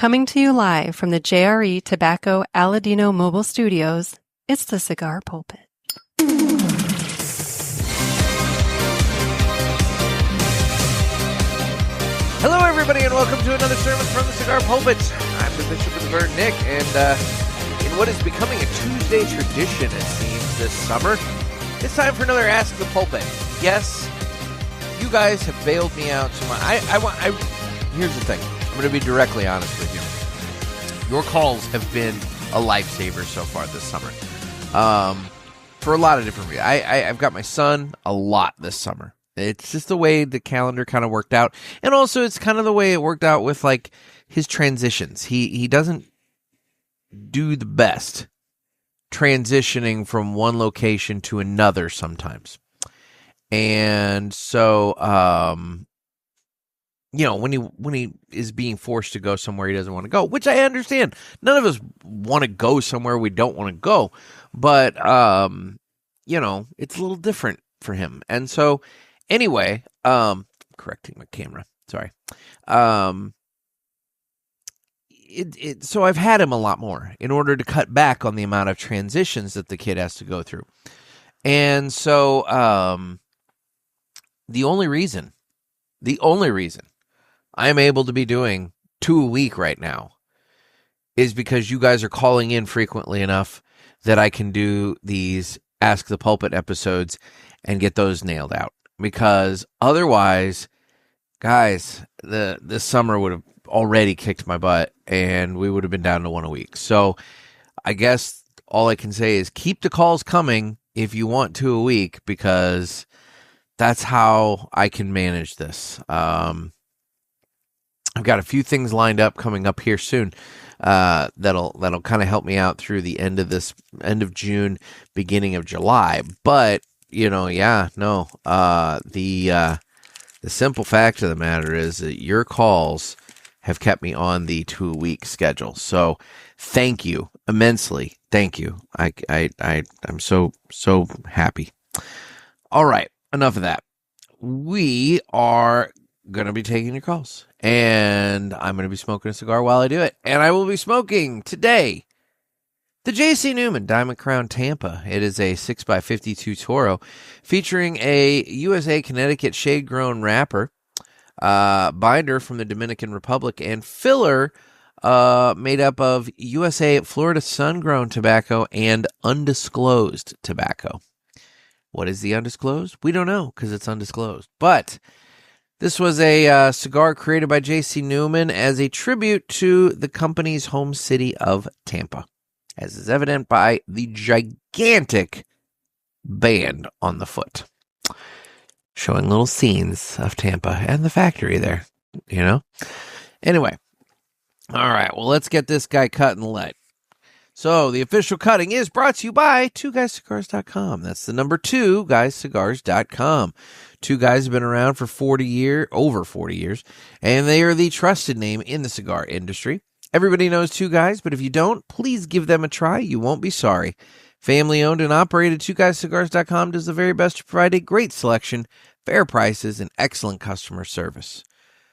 Coming to you live from the JRE Tobacco Aladino Mobile Studios, it's the Cigar Pulpit. Hello, everybody, and welcome to another sermon from the Cigar Pulpit. I'm the Bishop of the Bird, Nick, and in what is becoming a Tuesday tradition, it seems, this summer, it's time for another Ask the Pulpit. Yes, you guys have bailed me out so much. Here's the thing. I'm going to be directly honest with you. Your calls have been a lifesaver so far this summer, for a lot of different reasons. I've got my son a lot this summer. It's just the way the calendar kind of worked out. And also it's kind of the way it worked out with like his transitions. He doesn't do the best transitioning from one location to another sometimes. And so, when he is being forced to go somewhere he doesn't want to go, which I understand. None of us want to go somewhere we don't want to go. But, it's a little different for him. And so, anyway, correcting my camera. Sorry. So I've had him a lot more in order to cut back on the amount of transitions that the kid has to go through. And so the only reason I'm able to be doing 2 a week right now is because you guys are calling in frequently enough that I can do these Ask the Pulpit episodes and get those nailed out. Because otherwise, guys, this summer would have already kicked my butt and we would have been down to 1 a week. So I guess all I can say is keep the calls coming if you want 2 a week, because that's how I can manage this. I've got a few things lined up coming up here soon that'll kind of help me out through the end of June, beginning of July. But the simple fact of the matter is that your calls have kept me on the 2 a week schedule. So thank you immensely. Thank you. I'm so happy. All right. Enough of that. We are going to be taking your calls, and I'm going to be smoking a cigar while I do it. And I will be smoking today the J.C. Newman Diamond Crown Tampa. It is a 6x52 Toro featuring a USA Connecticut shade-grown wrapper, binder from the Dominican Republic, and filler made up of USA Florida sun-grown tobacco and undisclosed tobacco. What is the undisclosed? We don't know because it's undisclosed. But this was a cigar created by J.C. Newman as a tribute to the company's home city of Tampa, as is evident by the gigantic band on the foot, showing little scenes of Tampa and the factory there, Anyway, all right, well, let's get this guy cut and lit. So the official cutting is brought to you by 2guyscigars.com. That's the number 2guyscigars.com. Two Guys have been around for over 40 years, and they are the trusted name in the cigar industry. Everybody knows Two Guys, but if you don't, please give them a try. You won't be sorry. Family owned and operated, 2guyscigars.com does the very best to provide a great selection, fair prices, and excellent customer service.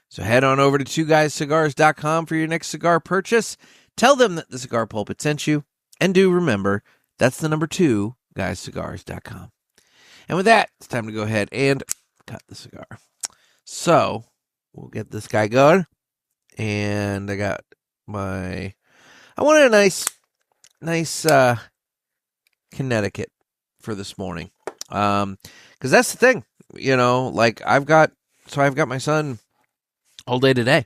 So head on over to 2guyscigars.com for your next cigar purchase. Tell them that the Cigar Pulpit sent you. And do remember, that's the number 2guyscigars.com. And with that, it's time to go ahead and cut the cigar. So we'll get this guy going. And I wanted a nice Connecticut for this morning. Because that's the thing, I've got my son all day today.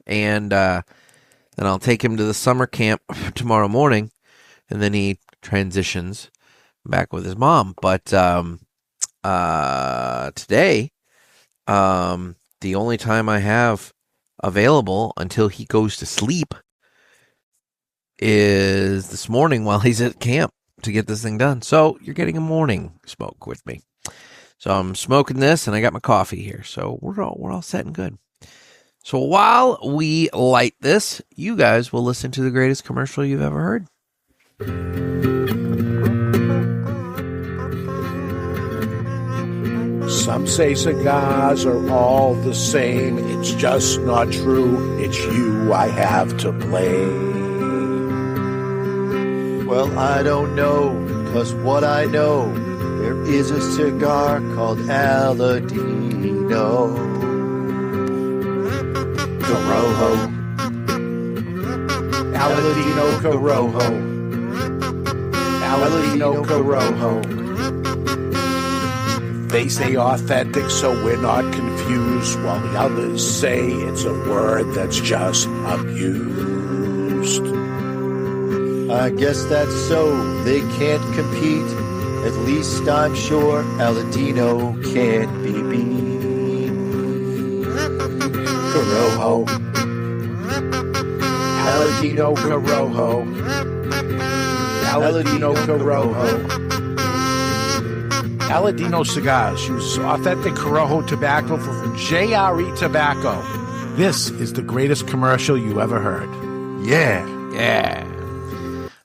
And then I'll take him to the summer camp tomorrow morning, and then he transitions back with his mom. But today, the only time I have available until he goes to sleep is this morning while he's at camp to get this thing done. So you're getting a morning smoke with me. So I'm smoking this, and I got my coffee here. So we're all set and good. So while we light this, you guys will listen to the greatest commercial you've ever heard. Some say cigars are all the same. It's just not true. It's you I have to blame. Well, I don't know, 'cause what I know, there is a cigar called Aladino Corojo. Aladino Corojo. Aladino Corojo. They say authentic, so we're not confused, while the others say it's a word that's just abused. I guess that's so. They can't compete. At least I'm sure Aladino can't be beat. Corojo. Aladino Corojo. Aladino Corojo. Aladino Cigars use authentic Corojo tobacco from JRE Tobacco. This is the greatest commercial you ever heard. Yeah. Yeah.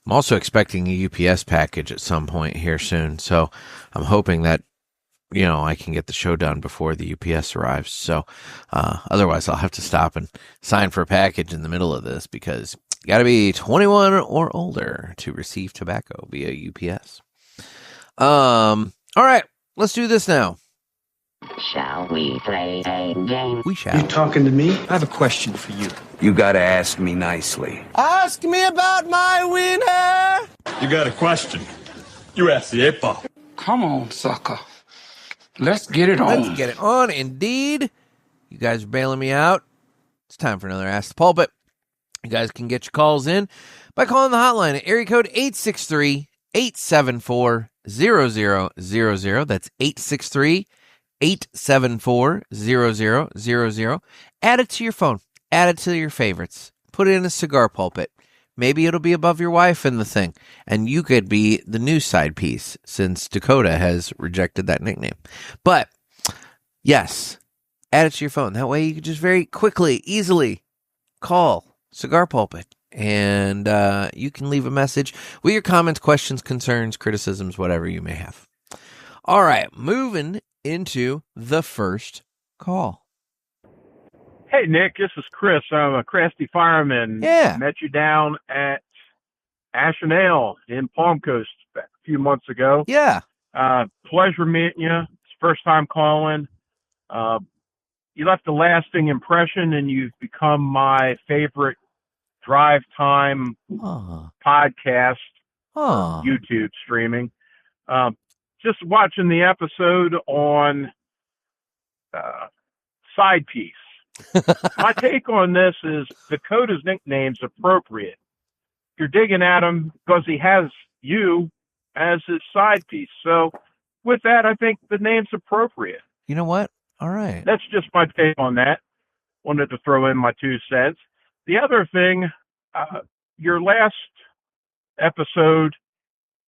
I'm also expecting a UPS package at some point here soon, so I'm hoping that, I can get the show done before the UPS arrives. So otherwise, I'll have to stop and sign for a package in the middle of this, because you got to be 21 or older to receive tobacco via UPS. All right, let's do this now. Shall we play a game? We shall. You talking to me? I have a question for you. You gotta ask me nicely. Ask me about my winner! You got a question? You ask the 8-ball. Come on, sucker. Let's get it on. Let's get it on, indeed. You guys are bailing me out. It's time for another Ask the Pulpit. You guys can get your calls in by calling the hotline at area code 863-874-0000. That's 863-874-0000. Add it to your phone. Add it to your favorites. Put it in a cigar pulpit. Maybe it'll be above your wife in the thing. And you could be the new Sidepiece, since Decoda has rejected that nickname. But, yes, add it to your phone. That way you can just very quickly, easily call Cigar Pulpit. And you can leave a message with your comments, questions, concerns, criticisms, whatever you may have. All right, moving into the first call. Hey, Nick, this is Chris. I'm a crafty fireman. Yeah. Met you down at Ash and Ale in Palm Coast a few months ago. Yeah. Pleasure meeting you. It's first time calling. You left a lasting impression, and you've become my favorite drive time podcast, YouTube streaming. Just watching the episode on Sidepiece. My take on this is Dakota's nickname's appropriate. You're digging at him because he has you as his side piece. So with that, I think the name's appropriate. You know what? All right. That's just my take on that. Wanted to throw in my 2 cents. The other thing, your last episode,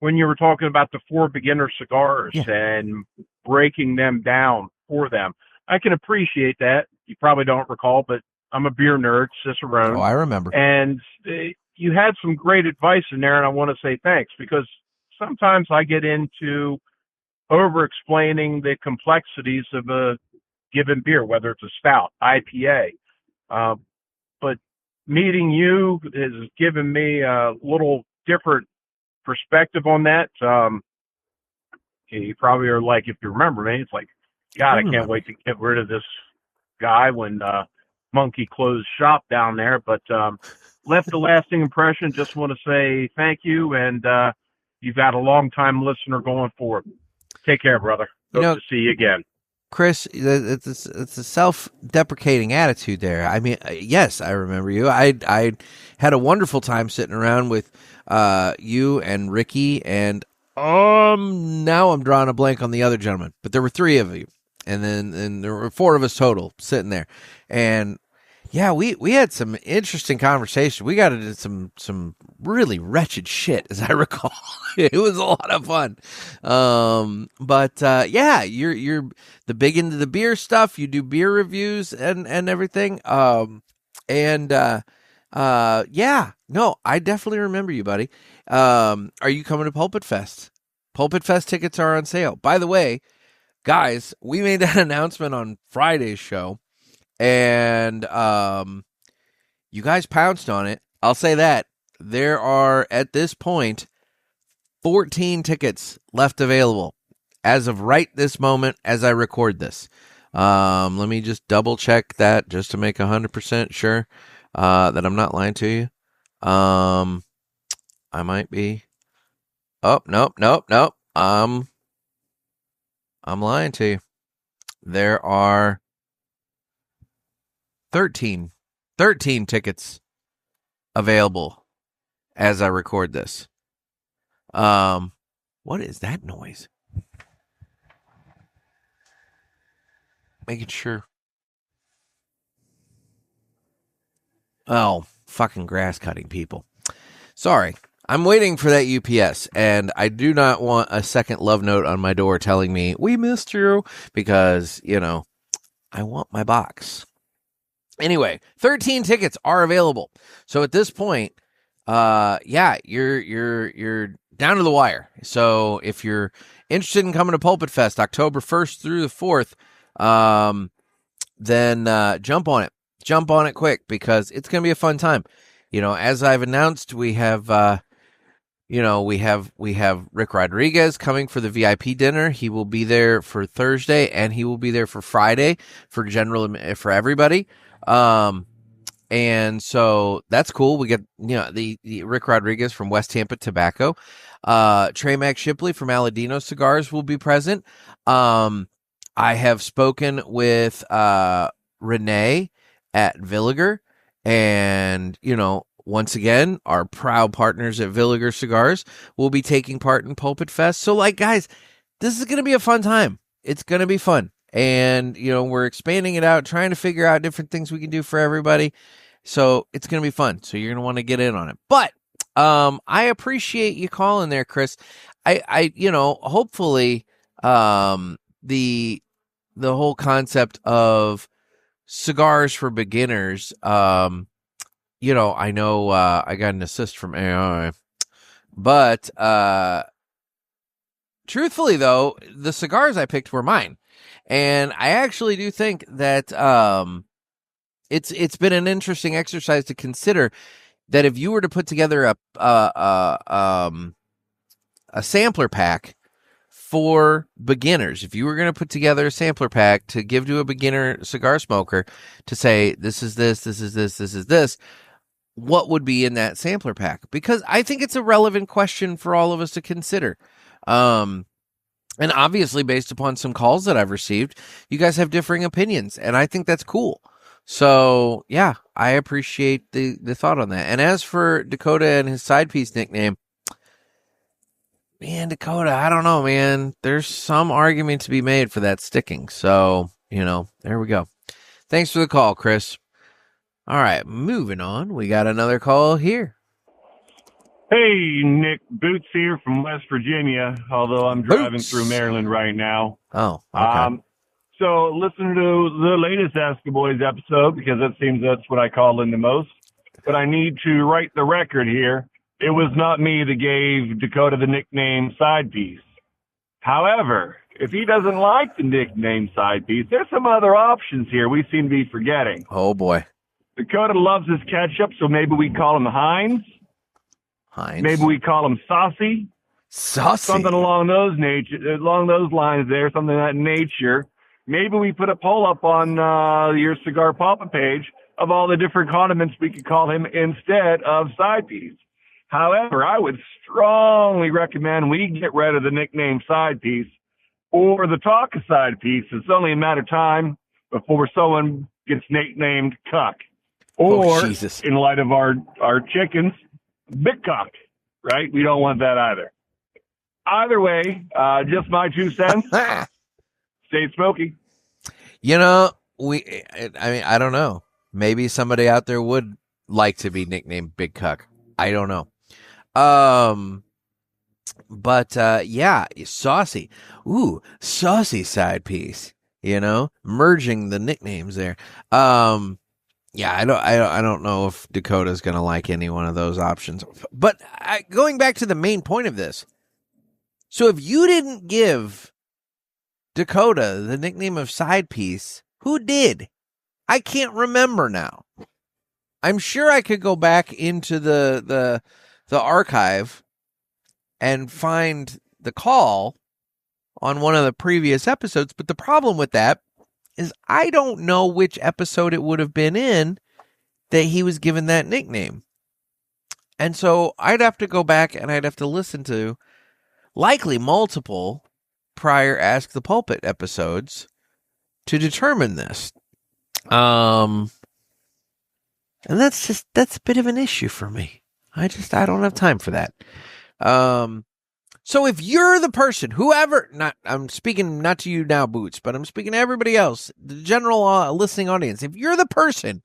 when you were talking about the 4 beginner cigars and breaking them down for them, I can appreciate that. You probably don't recall, but I'm a beer nerd, Cicerone. Oh, I remember. And you had some great advice in there, and I want to say thanks, because sometimes I get into over-explaining the complexities of a given beer, whether it's a stout, IPA. But meeting you has given me a little different perspective on that. You probably are like, if you remember me, it's like, God, I can't wait to get rid of this guy when Monkey closed shop down there. But left a lasting impression. Just want to say thank you, and you've got a long-time listener going forward. Take care, brother. Hope to see you again. Chris, it's a self-deprecating attitude there. I mean, yes, I remember you. I had a wonderful time sitting around with you and Ricky, and now I'm drawing a blank on the other gentleman. But there were 3 of you, and then there were 4 of us total sitting there. And yeah, we had some interesting conversation. We got into some really wretched shit, as I recall. It was a lot of fun. But yeah, you're the big into the beer stuff. You do beer reviews and everything. Yeah, no, I definitely remember you, buddy. Are you coming to PulpitFest? PulpitFest tickets are on sale. By the way, guys, we made that announcement on Friday's show, and you guys pounced on it. I'll say that. There are, at this point, 14 tickets left available as of right this moment as I record this. Let me just double check that just to make 100% sure that I'm not lying to you. I might be. Oh, nope. I'm lying to you. There are 13 tickets available as I record this. What is that noise? Making sure. Oh, fucking grass cutting people. Sorry. I'm waiting for that UPS, and I do not want a second love note on my door telling me, we missed you, because, I want my box. Anyway, 13 tickets are available. So at this point, you're down to the wire. So if you're interested in coming to PulpitFest October 1st through the 4th, then jump on it. Jump on it quick, because it's going to be a fun time. As I've announced, we have Rick Rodriguez coming for the VIP dinner. He will be there for Thursday, and he will be there for Friday for everybody. And so that's cool. We get, the Rick Rodriguez from West Tampa Tobacco. Trey Mac Shipley from Aladino Cigars will be present. I have spoken with Renee at Villiger, and, once again, our proud partners at Villiger Cigars will be taking part in PulpitFest. So, guys, this is going to be a fun time. It's going to be fun. And, we're expanding it out, trying to figure out different things we can do for everybody. So it's going to be fun. So you're going to want to get in on it. But I appreciate you calling there, Chris. I hopefully the whole concept of cigars for beginners, I know I got an assist from AI, but truthfully, though, the cigars I picked were mine. And I actually do think that it's been an interesting exercise to consider that if you were to put together a sampler pack for beginners, if you were going to put together a sampler pack to give to a beginner cigar smoker to say, this is this, this is this, this is this, what would be in that sampler pack? Because I think it's a relevant question for all of us to consider. And obviously, based upon some calls that I've received, you guys have differing opinions, and I think that's cool. So, yeah, I appreciate the thought on that. And as for Decoda and his Sidepiece nickname, man, Decoda, I don't know, man. There's some argument to be made for that sticking. So, there we go. Thanks for the call, Chris. All right, moving on. We got another call here. Hey, Nick, Boots here from West Virginia, although I'm driving through Maryland right now. Oh, okay. So listen to the latest Ask the Boys episode, because it seems that's what I call in the most. But I need to write the record here. It was not me that gave Decoda the nickname Sidepiece. However, if he doesn't like the nickname Sidepiece, there's some other options here we seem to be forgetting. Oh, boy. Dakota loves his ketchup, so maybe we call him Heinz. Maybe we call him Saucy. Saucy. Something along those lines there, something of that nature. Maybe we put a poll up on your Cigar Pulpit page of all the different condiments we could call him instead of Sidepiece. However, I would strongly recommend we get rid of the nickname Sidepiece or the talk of Sidepiece. It's only a matter of time before someone gets nicknamed Cuck. Or, in light of our chickens, Big Cock, right? We don't want that either. Either way, just my 2 cents. Stay smoky. I don't know. Maybe somebody out there would like to be nicknamed Big Cuck. I don't know. But yeah, saucy. Ooh, saucy Sidepiece. Merging the nicknames there. Yeah, I don't know if Dakota's going to like any one of those options. But going back to the main point of this. So if you didn't give Decoda the nickname of Sidepiece? Who did? I can't remember now. I'm sure I could go back into the archive and find the call on one of the previous episodes, but the problem with that is I don't know which episode it would have been in that he was given that nickname. And so I'd have to go back and I'd have to listen to likely multiple prior Ask the Pulpit episodes to determine this. And that's a bit of an issue for me. I don't have time for that. So if you're the person, I'm speaking not to you now, Boots, but I'm speaking to everybody else, the general listening audience. If you're the person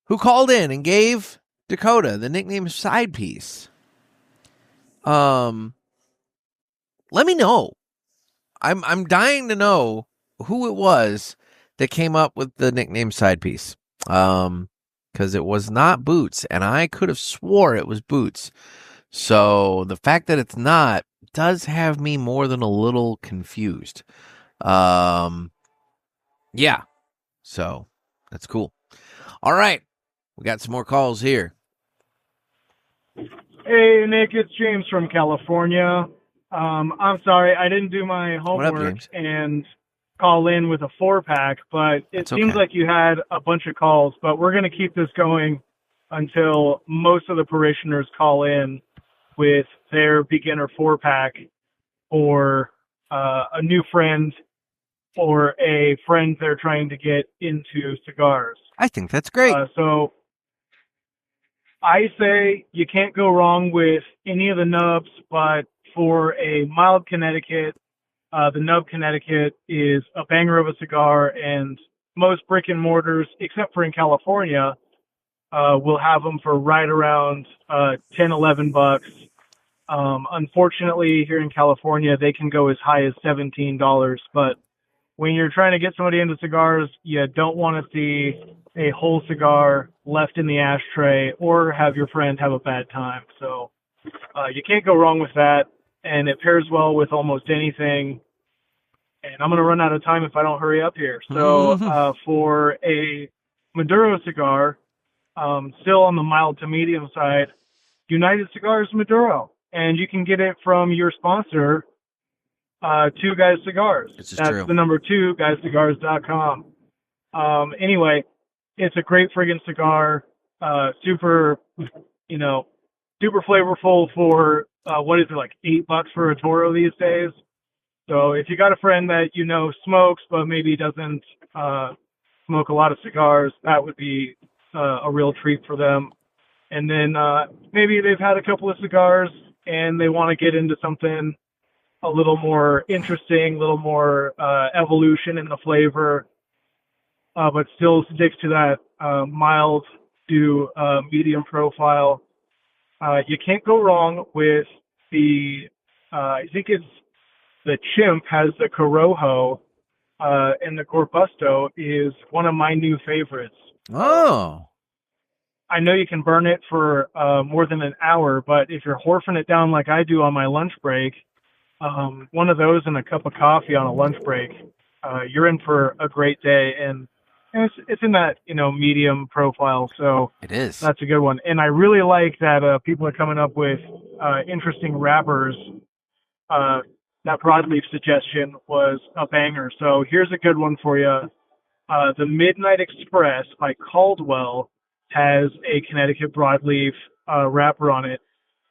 who called in and gave Decoda the nickname Sidepiece, let me know. I'm dying to know who it was that came up with the nickname Sidepiece. Because it was not Boots, and I could have swore it was Boots. So the fact that it's not does have me more than a little confused. Yeah. So that's cool. All right. We got some more calls here. Hey, Nick, it's James from California. I'm sorry, I didn't do my homework and call in with a 4-pack, but it seems like you had a bunch of calls, but we're going to keep this going until most of the parishioners call in with their beginner 4-pack or a new friend or a friend they're trying to get into cigars. I think that's great. So I say you can't go wrong with any of the nubs, but for a mild Connecticut, the Nub Connecticut is a banger of a cigar, and most brick and mortars, except for in California, will have them for right around $10-11. Unfortunately, here in California, they can go as high as $17. But when you're trying to get somebody into cigars, you don't want to see a whole cigar left in the ashtray or have your friend have a bad time. So you can't go wrong with that. And it pairs well with almost anything. And I'm going to run out of time if I don't hurry up here. So for a Maduro cigar, still on the mild to medium side, United Cigars Maduro. And you can get it from your sponsor, Two Guys Cigars. That's true. The number 2, guyscigars.com. Anyway, it's a great friggin' cigar. Super flavorful for what is it, like $8 for a Toro these days? So if you got a friend that smokes but maybe doesn't smoke a lot of cigars, that would be a real treat for them. And then maybe they've had a couple of cigars and they want to get into something a little more interesting, a little more evolution in the flavor, but still sticks to that mild to medium profile. You can't go wrong with I think it's the Chimp has the Corojo, and the Corbusto is one of my new favorites. Oh. I know you can burn it for more than an hour, but if you're horfing it down like I do on my lunch break, one of those and a cup of coffee on a lunch break, you're in for a great day. And it's in that, medium profile. So it is. That's a good one. And I really like that people are coming up with interesting wrappers. That broadleaf suggestion was a banger. So here's a good one for you. The Midnight Express by Caldwell has a Connecticut broadleaf wrapper on it.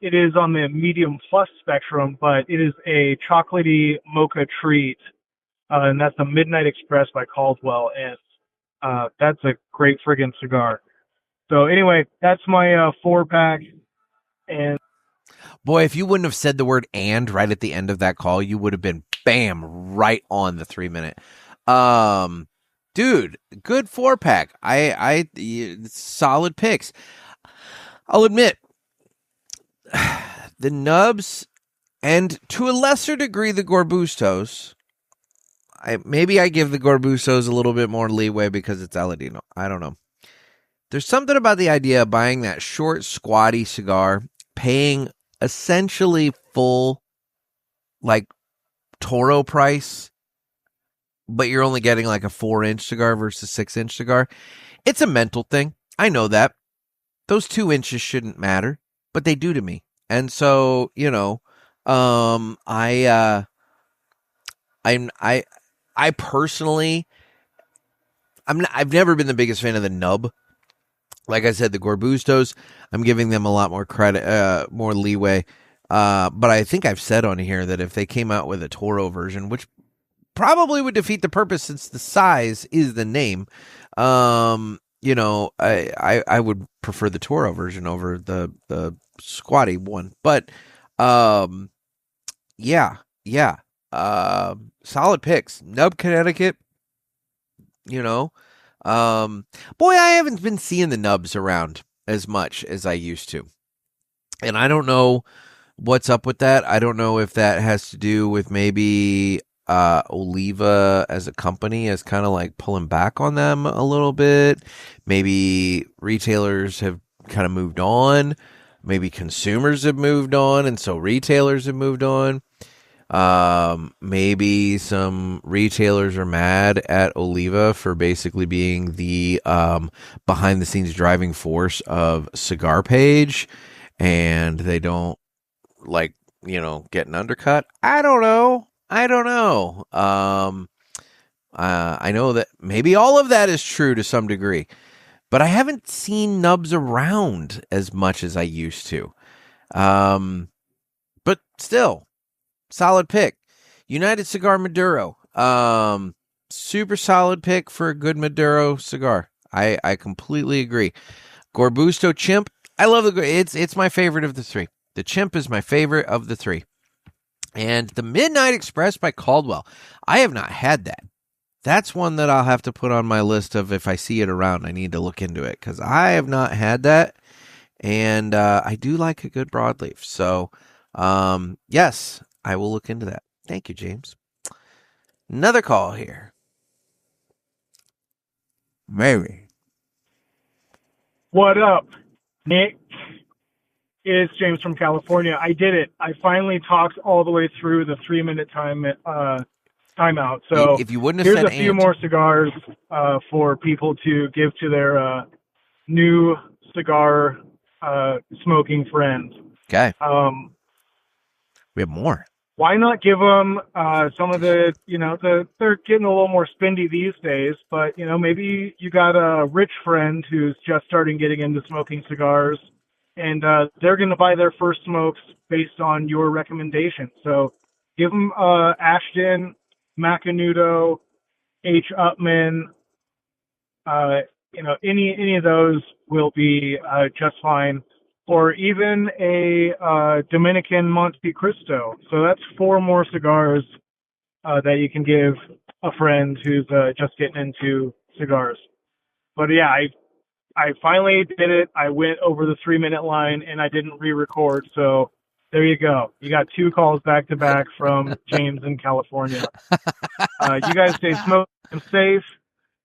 It is on the medium plus spectrum, but it is a chocolatey mocha treat. And that's the Midnight Express by Caldwell. And that's a great friggin' cigar. So anyway, that's my 4-pack. And boy, if you wouldn't have said the word "and" right at the end of that call, you would have been bam right on the 3-minute. Dude, good 4-pack. I solid picks. I'll admit the nubs and to a lesser degree the Gorbustos. Maybe I give the Gorbustos a little bit more leeway because it's Aladino. I don't know. There's something about the idea of buying that short, squatty cigar, paying essentially full, like, Toro price but you're only getting like a 4-inch cigar versus 6-inch cigar. It's a mental thing. I know that. Those 2 inches shouldn't matter, but they do to me. And so, I personally, I've never been the biggest fan of the nub. Like I said, the Gorbustos, I'm giving them a lot more credit, more leeway. But I think I've said on here that if they came out with a Toro version, which probably would defeat the purpose since the size is the name, I would prefer the Toro version over the squatty one. But solid picks. Nub Connecticut, boy, I haven't been seeing the nubs around as much as I used to. And I don't know what's up with that. I don't know if that has to do with maybe Oliva as a company is kind of like pulling back on them a little bit. Maybe retailers have kind of moved on. Maybe consumers have moved on, and so retailers have moved on. Maybe some retailers are mad at Oliva for basically being the behind the scenes driving force of Cigar Page, and they don't like, get an undercut. I don't know. I know that maybe all of that is true to some degree, but I haven't seen nubs around as much as I used to. But still, solid pick. United Cigar Maduro. Super solid pick for a good Maduro cigar. I completely agree. Gorbusto Chimp. I love it's my favorite of the three. The Chimp is my favorite of the three. And the Midnight Express by Caldwell. I have not had that. That's one that I'll have to put on my list of if I see it around, I need to look into it, because I have not had that. And I do like a good broadleaf. So, yes, I will look into that. Thank you, James. Another call here. Mary. What up, Nick? It's James from California. I did it. I finally talked all the way through the 3-minute timeout. So if you wouldn't have here's said a few more cigars for people to give to their new cigar smoking friends. Okay. We have more. Why not give them some of the, they're getting a little more spendy these days, but, maybe you got a rich friend who's just starting getting into smoking cigars, and they're going to buy their first smokes based on your recommendation. So give them Ashton, Macanudo, H. Upman, any of those will be just fine. Or even a Dominican Monte Cristo. So that's 4 more cigars that you can give a friend who's just getting into cigars. But yeah, I finally did it. I went over the 3-minute line, and I didn't re-record. So there you go. You got 2 calls back to back from James in California. You guys stay smoking safe.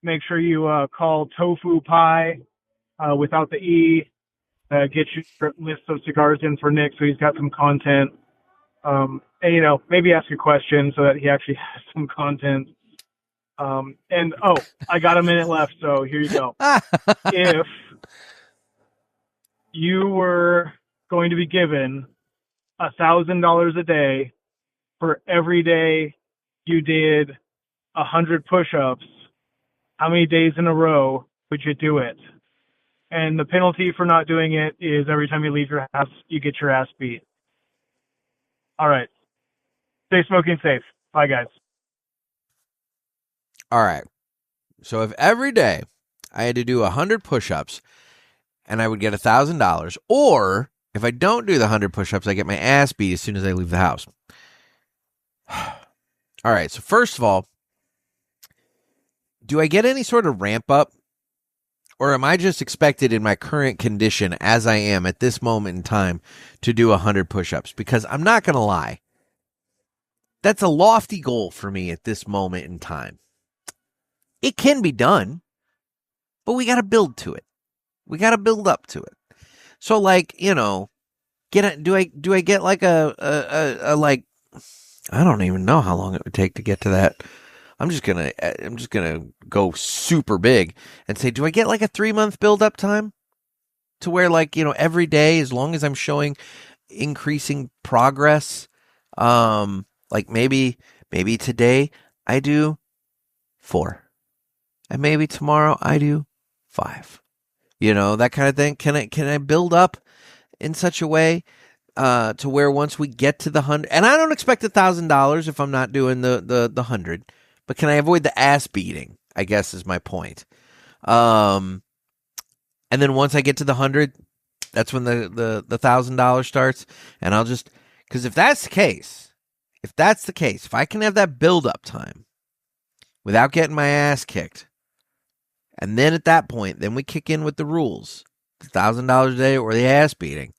Make sure you call Tofu Pie without the E. Get your list of cigars in for Nick so he's got some content. And, maybe ask a question so that he actually has some content. I got a minute left, so here you go. If you were going to be given $1,000 a day for every day you did 100 push-ups, how many days in a row would you do it? And the penalty for not doing it is every time you leave your house, you get your ass beat. All right. Stay smoking safe. Bye, guys. All right. So if every day I had to do 100 push-ups and I would get $1,000, or if I don't do the 100 push-ups, I get my ass beat as soon as I leave the house. All right. So first of all, do I get any sort of ramp up? Or am I just expected in my current condition, as I am at this moment in time, to do 100 push-ups? Because I'm not going to lie, that's a lofty goal for me at this moment in time. It can be done, but we got to build to it. We got to build up to it. So, do I get like a I don't even know how long it would take to get to that I'm just gonna go super big and say, do I get like a 3-month build up time to where, like, every day, as long as I'm showing increasing progress, like maybe today I do 4, and maybe tomorrow I do 5, that kind of thing. Can I build up in such a way to where once we get to the 100, and I don't expect $1,000 if I'm not doing the 100, but can I avoid the ass beating, I guess, is my point. And then once I get to the 100, that's when the $1,000 starts. And I'll just, because if that's the case, if I can have that build up time without getting my ass kicked, and then at that point, then we kick in with the rules, the $1,000 a day or the ass beating.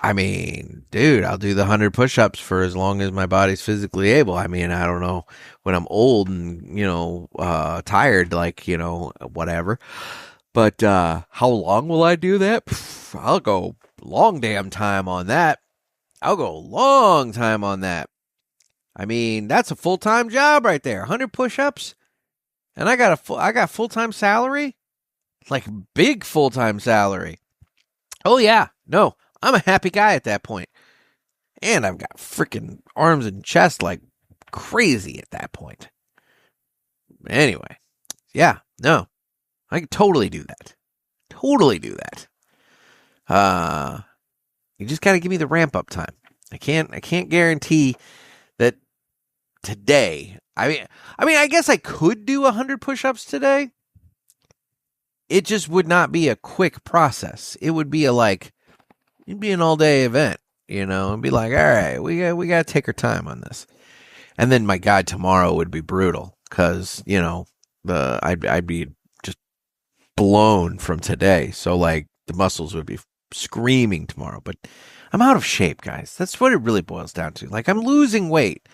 I mean, dude, I'll do the 100 push-ups for as long as my body's physically able. I mean, I don't know, when I'm old and, tired, like, whatever. But how long will I do that? I'll go long damn time on that. I'll go long time on that. I mean, that's a full-time job right there. 100 push-ups, and I got full-time salary, like big full-time salary. Oh yeah, no. I'm a happy guy at that point. And I've got freaking arms and chest like crazy at that point. Anyway, yeah, no. I can totally do that. You just got to give me the ramp up time. I can't guarantee that today. I mean, I guess I could do 100 push-ups today. It just would not be a quick process. It would be it'd be an all-day event, and be like, all right, we got to take our time on this. And then, my God, tomorrow would be brutal because, I'd be just blown from today. So, like, the muscles would be screaming tomorrow. But I'm out of shape, guys. That's what it really boils down to. Like, I'm losing weight,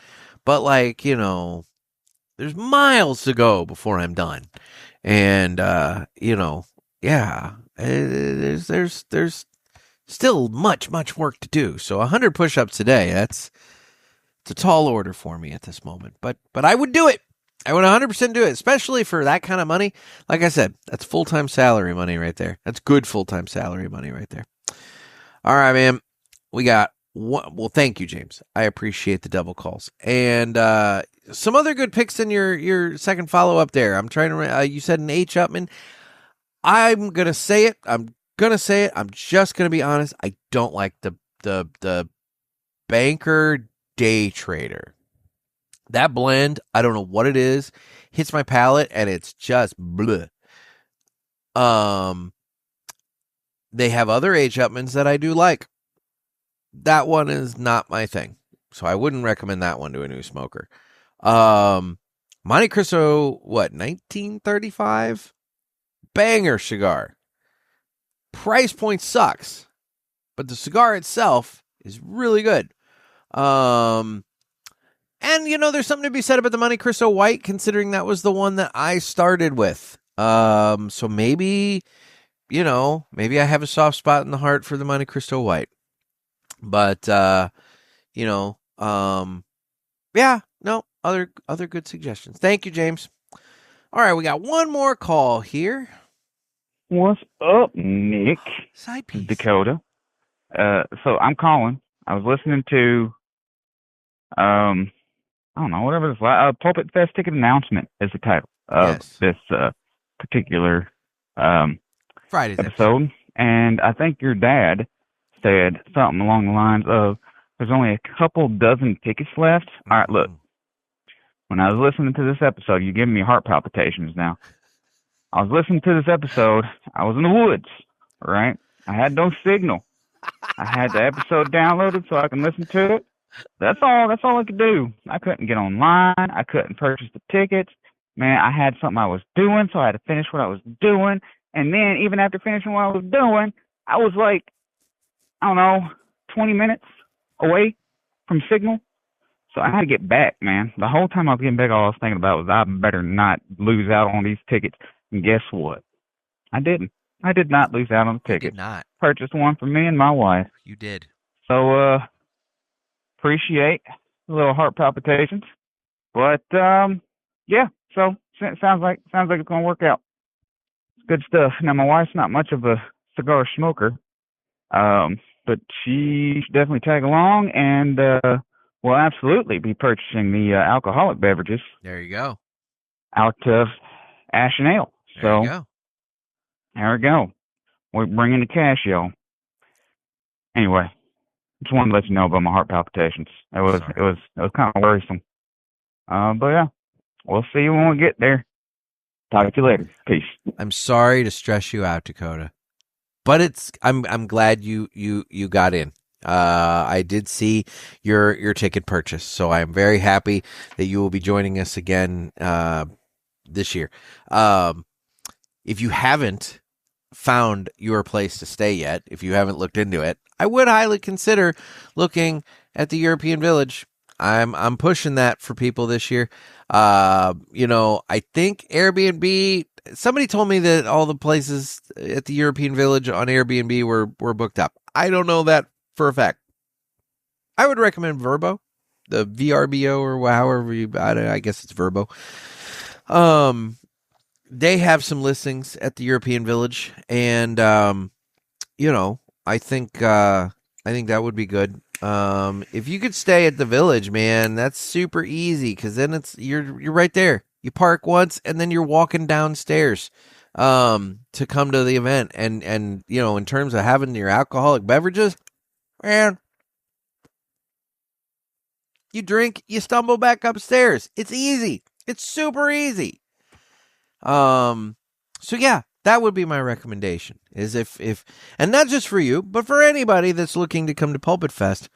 but, like, there's miles to go before I'm done. And, yeah, there's still much work to do. So 100 push-ups today, it's a tall order for me at this moment. But I would do it. I would 100% do it, especially for that kind of money. Like I said, that's full-time salary money right there. That's good full-time salary money right there. All right, man. We got one. Well, thank you, James. I appreciate the double calls. And some other good picks in your second follow-up there. I'm trying to, you said an H. Upman. I'm going to say it. I'm just going to be honest. I don't like the banker day trader. That blend, I don't know what it is, hits my palate and it's just bleh. They have other H. Upmans that I do like. That one is not my thing. So I wouldn't recommend that one to a new smoker. Monte Cristo, 1935? Banger cigar. Price point sucks, but the cigar itself is really good. And there's something to be said about the Monte Cristo White, considering that was the one that I started with. So maybe I have a soft spot in the heart for the Monte Cristo White. But yeah, no, other good suggestions. Thank you, James. All right, we got one more call here. What's up, Nick? Sidepiece. Dakota. So I'm calling. I was listening to, I don't know, whatever this PulpitFest ticket announcement is the title of this particular Friday's episode. And I think your dad said something along the lines of, there's only a couple dozen tickets left. All right, look. When I was listening to this episode, you're giving me heart palpitations now. I was listening to this episode. I was in the woods, right? I had no signal. I had the episode downloaded so I can listen to it. That's all I could do. I couldn't get online. I couldn't purchase the tickets. Man, I had something I was doing, so I had to finish what I was doing. And then even after finishing what I was doing, I was like, I don't know, 20 minutes away from signal. So I had to get back, man. The whole time I was getting back, all I was thinking about was I better not lose out on these tickets. And guess what? I didn't. I did not lose out on the ticket. You did not. Purchased one for me and my wife. You did. So, appreciate a little heart palpitations. But yeah, so sounds like it's gonna work out. It's good stuff. Now my wife's not much of a cigar smoker, but she should definitely tag along and will absolutely be purchasing the alcoholic beverages. There you go. Out of Ash and Ale. There you go. There we go. We're bringing the cash, y'all. Anyway, just wanted to let you know about my heart palpitations. It was kind of worrisome. But yeah, we'll see you when we get there. Talk to you later. Peace. I'm sorry to stress you out, Dakota, but I'm glad you got in. I did see your ticket purchase, so I'm very happy that you will be joining us again this year. If you haven't found your place to stay yet, if you haven't looked into it, I would highly consider looking at the European Village. I'm pushing that for people this year. I think Airbnb, somebody told me that all the places at the European Village on Airbnb were booked up. I don't know that for a fact. I would recommend Verbo, the VRBO, or however I guess it's Verbo. They have some listings at the European Village, and I think that would be good. If you could stay at the Village, man, that's super easy, because then you're right there. You park once, and then you're walking downstairs to come to the event. And in terms of having your alcoholic beverages, man, you drink, you stumble back upstairs. It's easy. It's super easy. So yeah, that would be my recommendation, is if and not just for you, but for anybody that's looking to come to PulpitFest.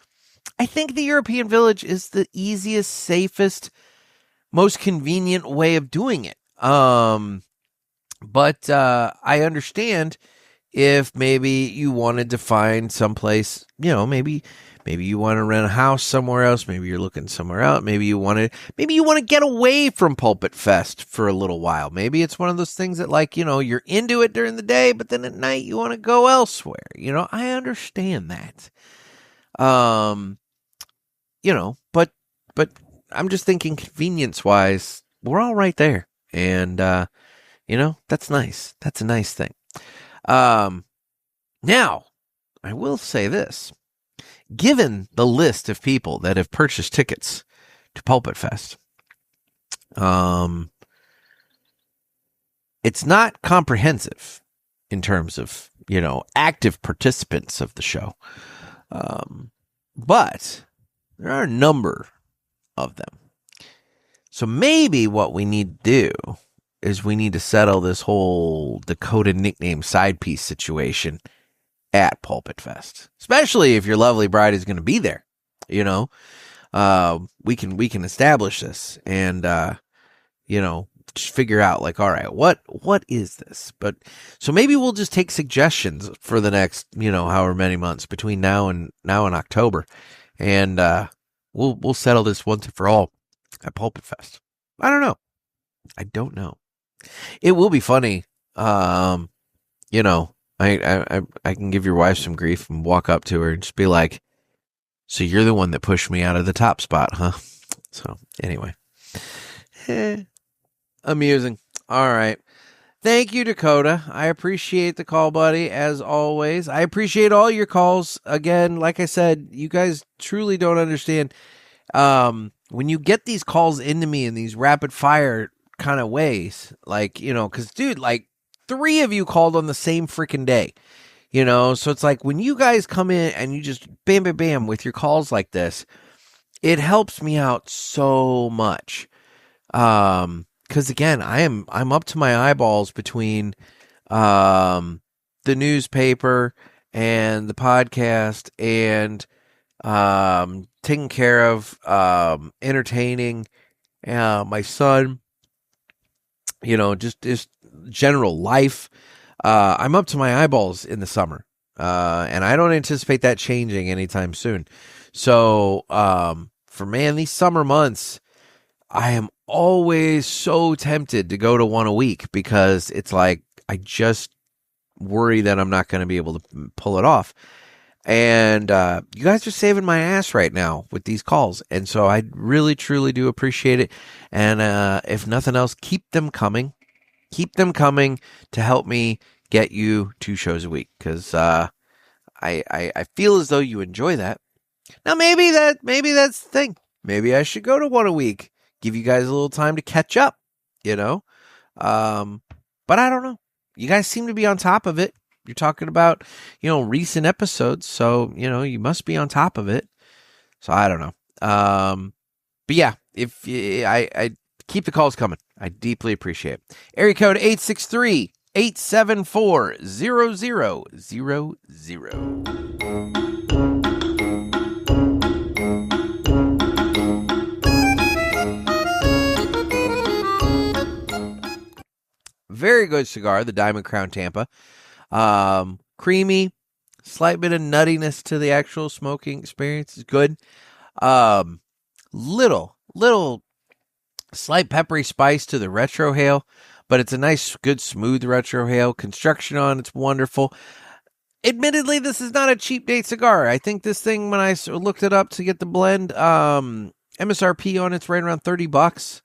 I think the European Village is the easiest, safest, most convenient way of doing it. But I understand if maybe you wanted to find someplace, maybe you want to rent a house somewhere else. Maybe you're looking somewhere else. Maybe you want to get away from PulpitFest for a little while. Maybe it's one of those things that, you're into it during the day, but then at night you want to go elsewhere. I understand that. But I'm just thinking convenience-wise, we're all right there. And, that's nice. That's a nice thing. Now, I will say this. Given the list of people that have purchased tickets to PulpitFest, it's not comprehensive in terms of, active participants of the show. But there are a number of them. So maybe what we need to do is we need to settle this whole Dakota nickname Sidepiece situation at PulpitFest, especially if your lovely bride is going to be there. We can establish this and just figure out, all right, what is this? But so maybe we'll just take suggestions for the next however many months between now and October, and we'll settle this once and for all at PulpitFest. I don't know. It will be funny. I can give your wife some grief and walk up to her and just be like, so you're the one that pushed me out of the top spot, huh? So anyway, amusing. All right. Thank you, Dakota. I appreciate the call, buddy, as always. I appreciate all your calls. Again, like I said, you guys truly don't understand. When you get these calls into me in these rapid fire kind of ways, because, dude, 3 of you called on the same freaking day, so it's when you guys come in and you just bam, bam, bam with your calls like this, it helps me out so much. Because again, I'm up to my eyeballs between, the newspaper and the podcast and, taking care of, entertaining, my son, just general life. I'm up to my eyeballs in the summer. And I don't anticipate that changing anytime soon. So, for these summer months, I am always so tempted to go to one a week because it's I just worry that I'm not going to be able to pull it off. And you guys are saving my ass right now with these calls. And so I really, truly do appreciate it. And if nothing else, keep them coming. Keep them coming to help me get you 2 shows a week. Because I feel as though you enjoy that. Now, maybe that's the thing. Maybe I should go to 1 a week. Give you guys a little time to catch up, you know. But I don't know. You guys seem to be on top of it. You're talking about, recent episodes, so, you must be on top of it. So I don't know. But yeah, if I keep the calls coming. I deeply appreciate it. Area code 863-874-0000. Very good cigar, the Diamond Crown Tampa. Creamy, slight bit of nuttiness to the actual smoking experience is good. Little slight peppery spice to the retrohale, but it's a nice, good, smooth retrohale. Construction on it's wonderful. Admittedly, this is not a cheap date cigar. I think this thing, when I looked it up to get the blend, MSRP on it's right around $30.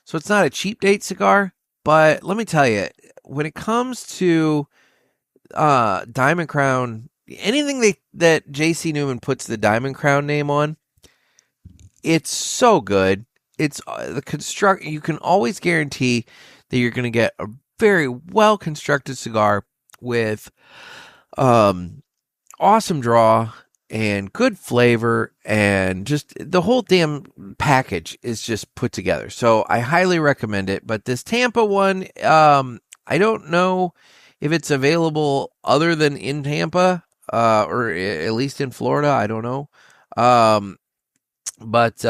So it's not a cheap date cigar. But let me tell you, when it comes to Diamond Crown, anything that JC Newman puts the Diamond Crown name on, it's so good. It's the you can always guarantee that you're going to get a very well constructed cigar with awesome draw and good flavor, and just the whole damn package is just put together. So I highly recommend it. But this Tampa one, I don't know if it's available other than in Tampa, or at least in Florida. I don't know. But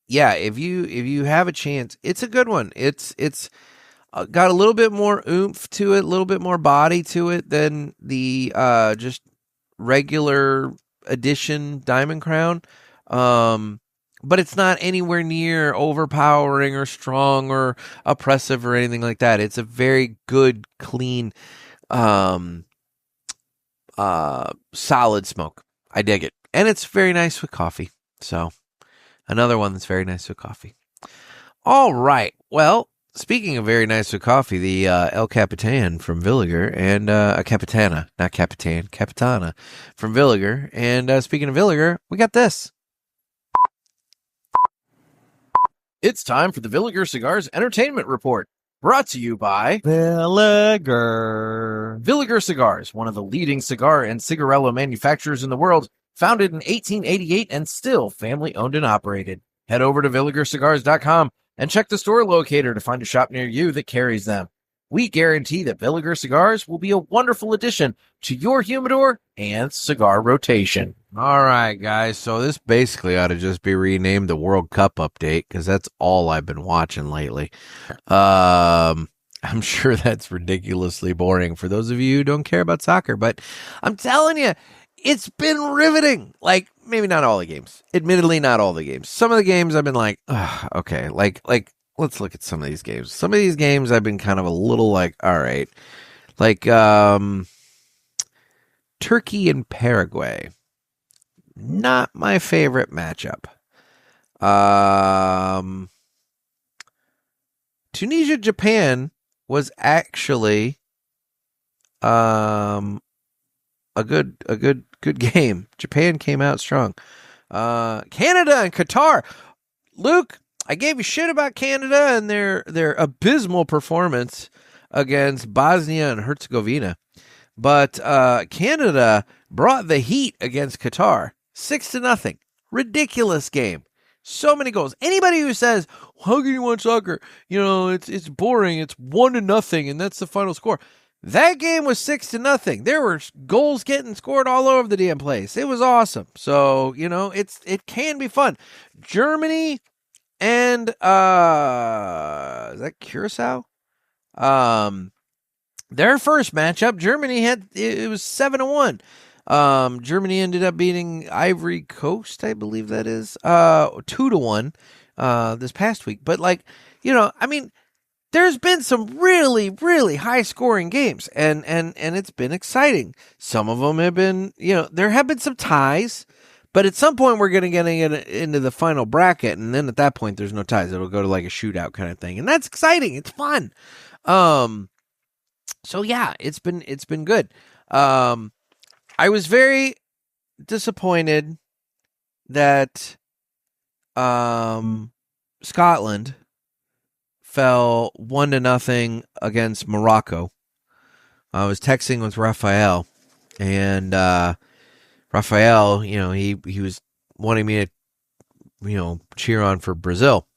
yeah, if you have a chance, it's a good one. It's got a little bit more oomph to it, a little bit more body to it than the just regular edition Diamond Crown. But it's not anywhere near overpowering or strong or oppressive or anything like that. It's a very good, clean, solid smoke. I dig it. And it's very nice with coffee. So another one that's very nice with coffee. All right. Well, speaking of very nice with coffee, the El Capitan from Villiger and Capitana, not Capitan, Capitana from Villiger. And speaking of Villiger, we got this. It's time for the Villiger Cigars Entertainment Report, brought to you by Villiger. Villiger Cigars, one of the leading cigar and cigarello manufacturers in the world, founded in 1888 and still family-owned and operated. Head over to VilligerCigars.com and check the store locator to find a shop near you that carries them. We guarantee that Villiger Cigars will be a wonderful addition to your humidor and cigar rotation. All right, guys. So this basically ought to just be renamed the World Cup update, because that's all I've been watching lately. I'm sure that's ridiculously boring for those of you who don't care about soccer, but I'm telling you, it's been riveting. Like, maybe not all the games. Admittedly, not all the games. Some of the games I've been like, okay, like let's look at some of these games. Some of these games I've been kind of a little like, all right. Like Turkey and Paraguay. Not my favorite matchup. Tunisia, Japan was actually a good game. Japan came out strong. Canada and Qatar. Luke, I gave you shit about Canada and their abysmal performance against Bosnia and Herzegovina. But Canada brought the heat against Qatar. 6-0. Ridiculous game. So many goals. Anybody who says, how can you watch soccer? You know, it's boring. It's 1-0, and that's the final score. That game was 6-0. There were goals getting scored all over the damn place. It was awesome. So, you know, it can be fun. Germany and is that Curacao? Their first matchup, Germany it was 7-1. Germany ended up beating Ivory Coast, I believe that is, 2-1 this past week. But, like, you know, I mean, there's been some really, really high scoring games, and it's been exciting. Some of them have been, there have been some ties, but at some point we're going to get into the final bracket, and then at that point there's no ties. It'll go to like a shootout kind of thing, and that's exciting. It's fun. So yeah, it's been good. I was very disappointed that Scotland fell 1-0 against Morocco. I was texting with Raphael, and Raphael, he was wanting me to, cheer on for Brazil.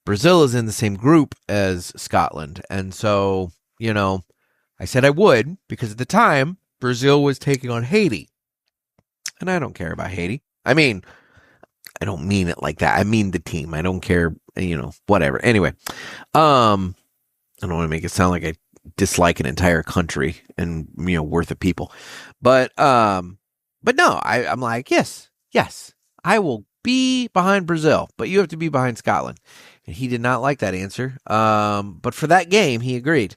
Brazil is in the same group as Scotland, and so, I said I would, because at the time, Brazil was taking on Haiti. And I don't care about Haiti. I mean, I don't mean it like that. I mean the team. I don't care, whatever. Anyway, I don't want to make it sound like I dislike an entire country and, worth of people. But no, I'm like, yes, I will be behind Brazil, but you have to be behind Scotland. And he did not like that answer. But for that game, he agreed.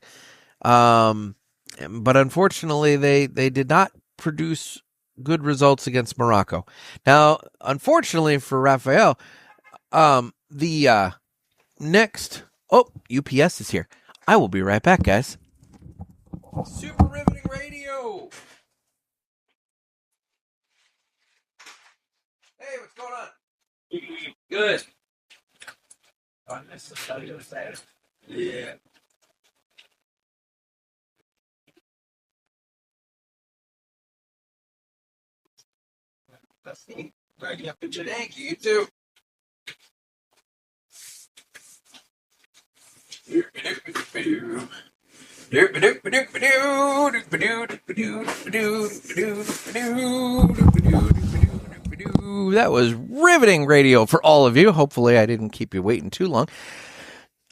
But unfortunately, they did not produce good results against Morocco. Now, unfortunately for Raphael, the next... Oh, UPS is here. I will be right back, guys. Super Riveting Radio! Hey, what's going on? Good. Oh, that's the study of that. Yeah. Thank you, you too. That was riveting radio for all of you. Hopefully I didn't keep you waiting too long.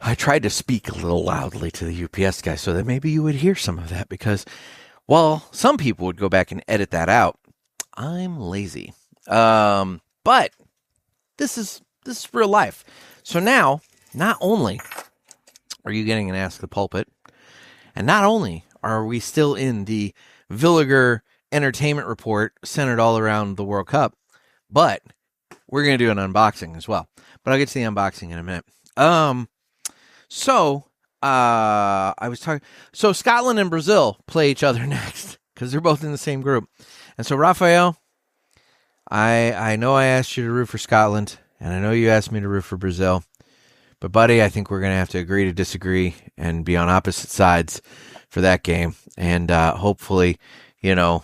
I tried to speak a little loudly to the UPS guy so that maybe you would hear some of that, because while some people would go back and edit that out, I'm lazy. But this is real life. So now, not only are you getting an Ask the Pulpit, and not only are we still in the Villiger Entertainment Report centered all around the World Cup, but we're going to do an unboxing as well. But I'll get to the unboxing in a minute. So Scotland and Brazil play each other next, because they're both in the same group. And so, Raphael, I know I asked you to root for Scotland, and I know you asked me to root for Brazil. But, buddy, I think we're going to have to agree to disagree and be on opposite sides for that game. And hopefully, the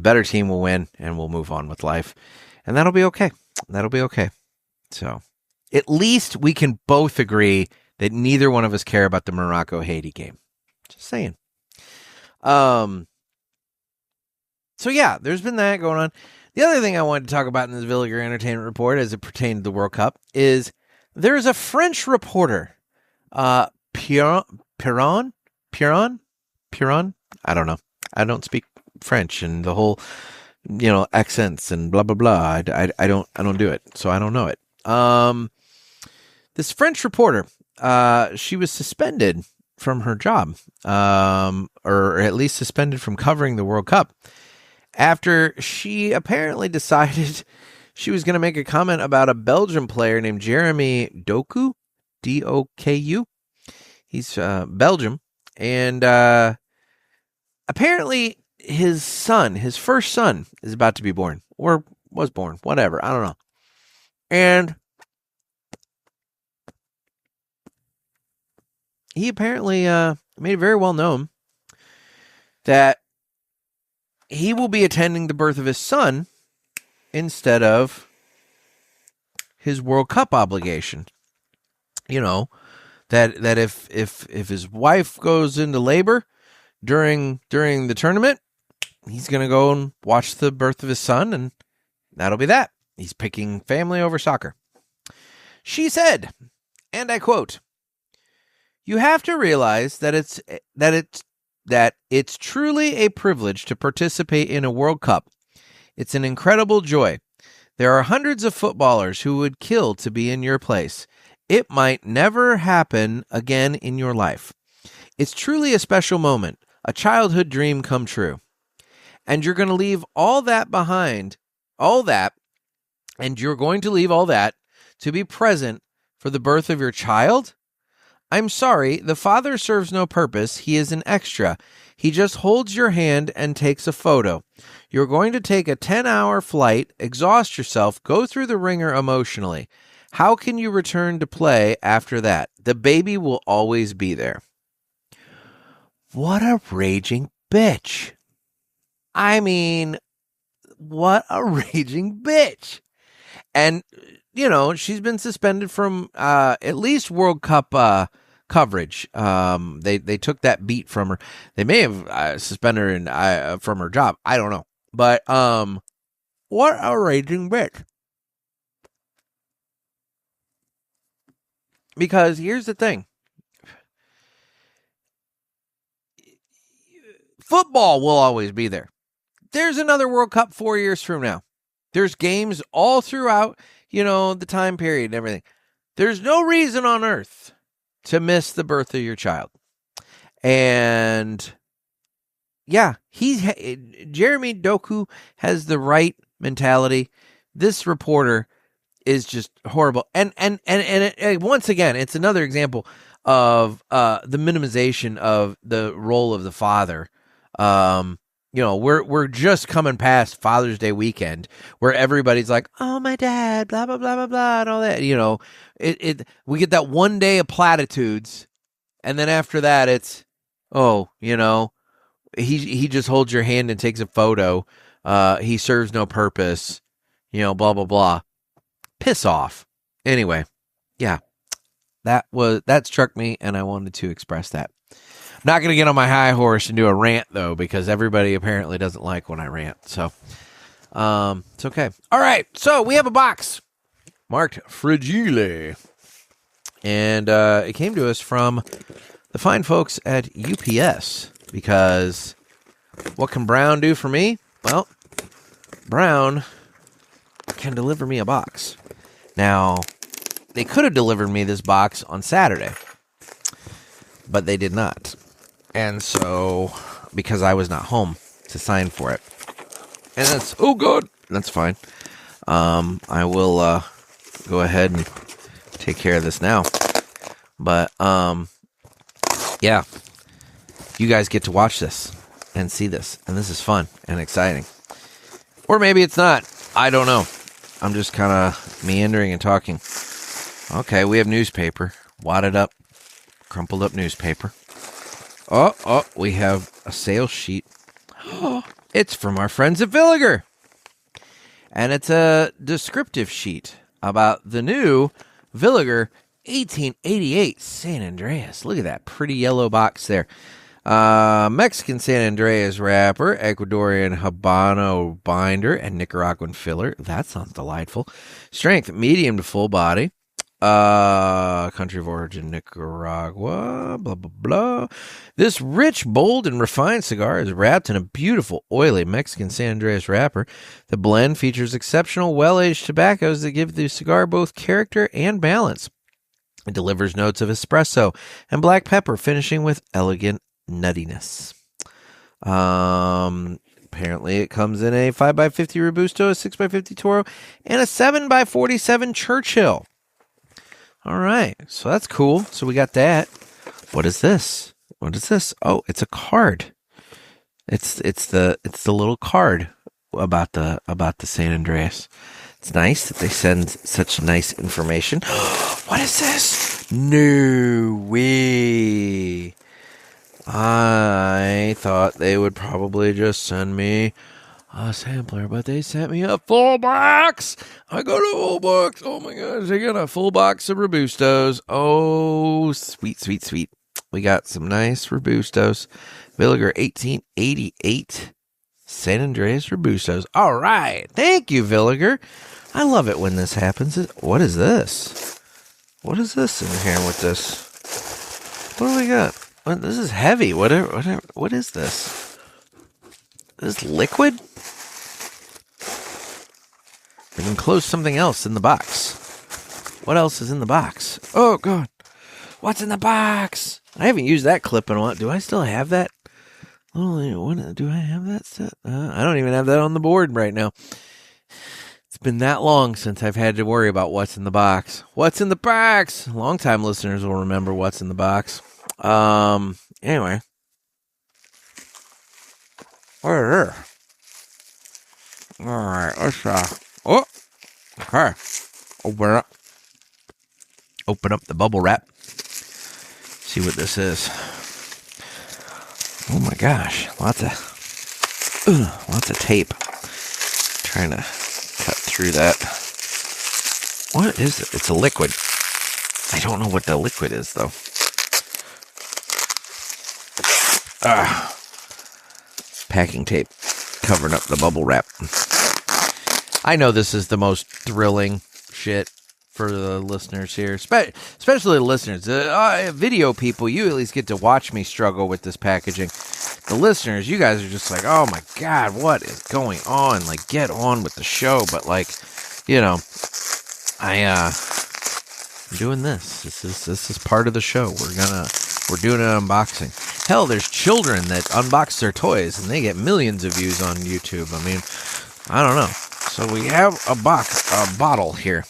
better team will win, and we'll move on with life. And that'll be okay. So, at least we can both agree that neither one of us care about the Morocco-Haiti game. Just saying. So, yeah, there's been that going on. The other thing I wanted to talk about in this Villiger Entertainment Report as it pertained to the World Cup is there's a French reporter, Piron? I don't know. I don't speak French, and the whole, accents and blah, blah, blah. I don't do it, so I don't know it. This French reporter, she was suspended from her job, or at least suspended from covering the World Cup, after she apparently decided she was going to make a comment about a Belgian player named JRE Doku, D-O-K-U. He's Belgium, and apparently his first son is about to be born, or was born, whatever, I don't know. And he apparently made it very well known that he will be attending the birth of his son instead of his World Cup obligation. That if his wife goes into labor during the tournament, he's going to go and watch the birth of his son, and that'll be that. He's picking family over soccer. She said, and I quote, "You have to realize that it's truly a privilege to participate in a World Cup. It's an incredible joy. There are hundreds of footballers who would kill to be in your place. it might never happen again in your life. It's truly a special moment, a childhood dream come true. And you're going to leave all that behind, and you're going to leave all that to be present for the birth of your child? I'm sorry, the father serves no purpose. He is an extra. He just holds your hand and takes a photo. You're going to take a 10-hour flight, exhaust yourself, go through the ringer emotionally. How can you return to play after that? The baby will always be there. What a raging bitch. I mean, what a raging bitch. And, you know, she's been suspended from at least World Cup coverage. They took that beat from her. They may have suspended her from her job. I don't know. But what a raging bitch. Because here's the thing. Football will always be there. There's another World Cup 4 years from now. There's games all throughout, you know, the time period and everything. There's no reason on earth to miss the birth of your child. And yeah, Jeremy Doku has the right mentality. This reporter is just horrible. And once again, it's another example of the minimization of the role of the father. You know, we're just coming past Father's Day weekend where everybody's like, oh, my dad, blah, blah, blah, blah, blah, and all that. You know, we get that one day of platitudes. And then after that, it's, oh, you know, he just holds your hand and takes a photo. He serves no purpose, you know, blah, blah, blah. Piss off. Anyway, yeah, that struck me and I wanted to express that. Not going to get on my high horse and do a rant, though, because everybody apparently doesn't like when I rant. So, it's okay. All right. So, we have a box marked Fragile. And it came to us from the fine folks at UPS. Because what can Brown do for me? Well, Brown can deliver me a box. Now, they could have delivered me this box on Saturday. But they did not. And so, because I was not home to sign for it. And that's, oh good, that's fine. I will go ahead and take care of this now. But, yeah. You guys get to watch this and see this. And this is fun and exciting. Or maybe it's not. I don't know. I'm just kind of meandering and talking. Okay, we have newspaper. Wadded up, crumpled up newspaper. Oh, we have a sales sheet. It's from our friends at Villiger. And it's a descriptive sheet about the new Villiger 1888 San Andreas. Look at that pretty yellow box there. Mexican San Andreas wrapper, Ecuadorian Habano binder, and Nicaraguan filler. That sounds delightful. Strength, medium to full body. Country of origin, Nicaragua, blah, blah, blah. This rich, bold, and refined cigar is wrapped in a beautiful, oily Mexican San Andreas wrapper. The blend features exceptional, well-aged tobaccos that give the cigar both character and balance. It delivers notes of espresso and black pepper, finishing with elegant nuttiness. Apparently, it comes in a 5x50 Robusto, a 6x50 Toro, and a 7x47 Churchill. All right, so that's cool. So we got that. What is this? What is this? Oh, it's a card. It's the little card about the San Andreas. It's nice that they send such nice information. What is this? No way. I thought they would probably just send me a sampler, but they sent me a full box. I got a full box. Oh my gosh, I got a full box of Robustos. Oh, sweet, sweet, sweet. We got some nice Robustos. Villiger 1888 San Andreas Robustos. All right. Thank you, Villiger. I love it when this happens. What is this? What is this in here with this? What do we got? This is heavy. What is this? Is this liquid? They can close something else in the box. What else is in the box? Oh, God. What's in the box? I haven't used that clip in a while. Do I still have that? Oh, do I have that set? I don't even have that on the board right now. It's been that long since I've had to worry about what's in the box. What's in the box? Longtime listeners will remember what's in the box. Anyway. All right, let's okay. Open up the bubble wrap. See what this is. Oh my gosh, lots of tape. Trying to cut through that. What is it? It's a liquid. I don't know what the liquid is though. Packing tape covering up the bubble wrap. I know this is the most thrilling shit for the listeners here, especially the listeners. Video people, you at least get to watch me struggle with this packaging. The listeners, you guys are just like, oh my God, what is going on? Like, get on with the show. But like, you know, I'm doing this. This is part of the show. We're doing an unboxing. Hell, there's children that unbox their toys and they get millions of views on YouTube. I mean, I don't know. So we have a bottle here.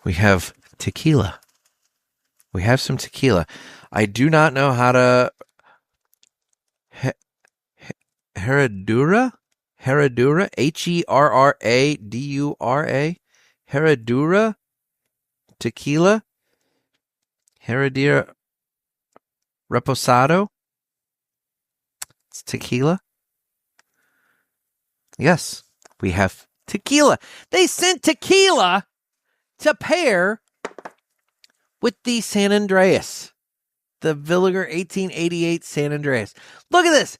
We have tequila. We have some tequila. I do not know how to... Herradura? Herradura? Herradura? Tequila? Herradura Reposado? It's tequila? Yes, we have tequila. They sent tequila to pair with the San Andreas, the Villiger 1888 San Andreas. Look at this.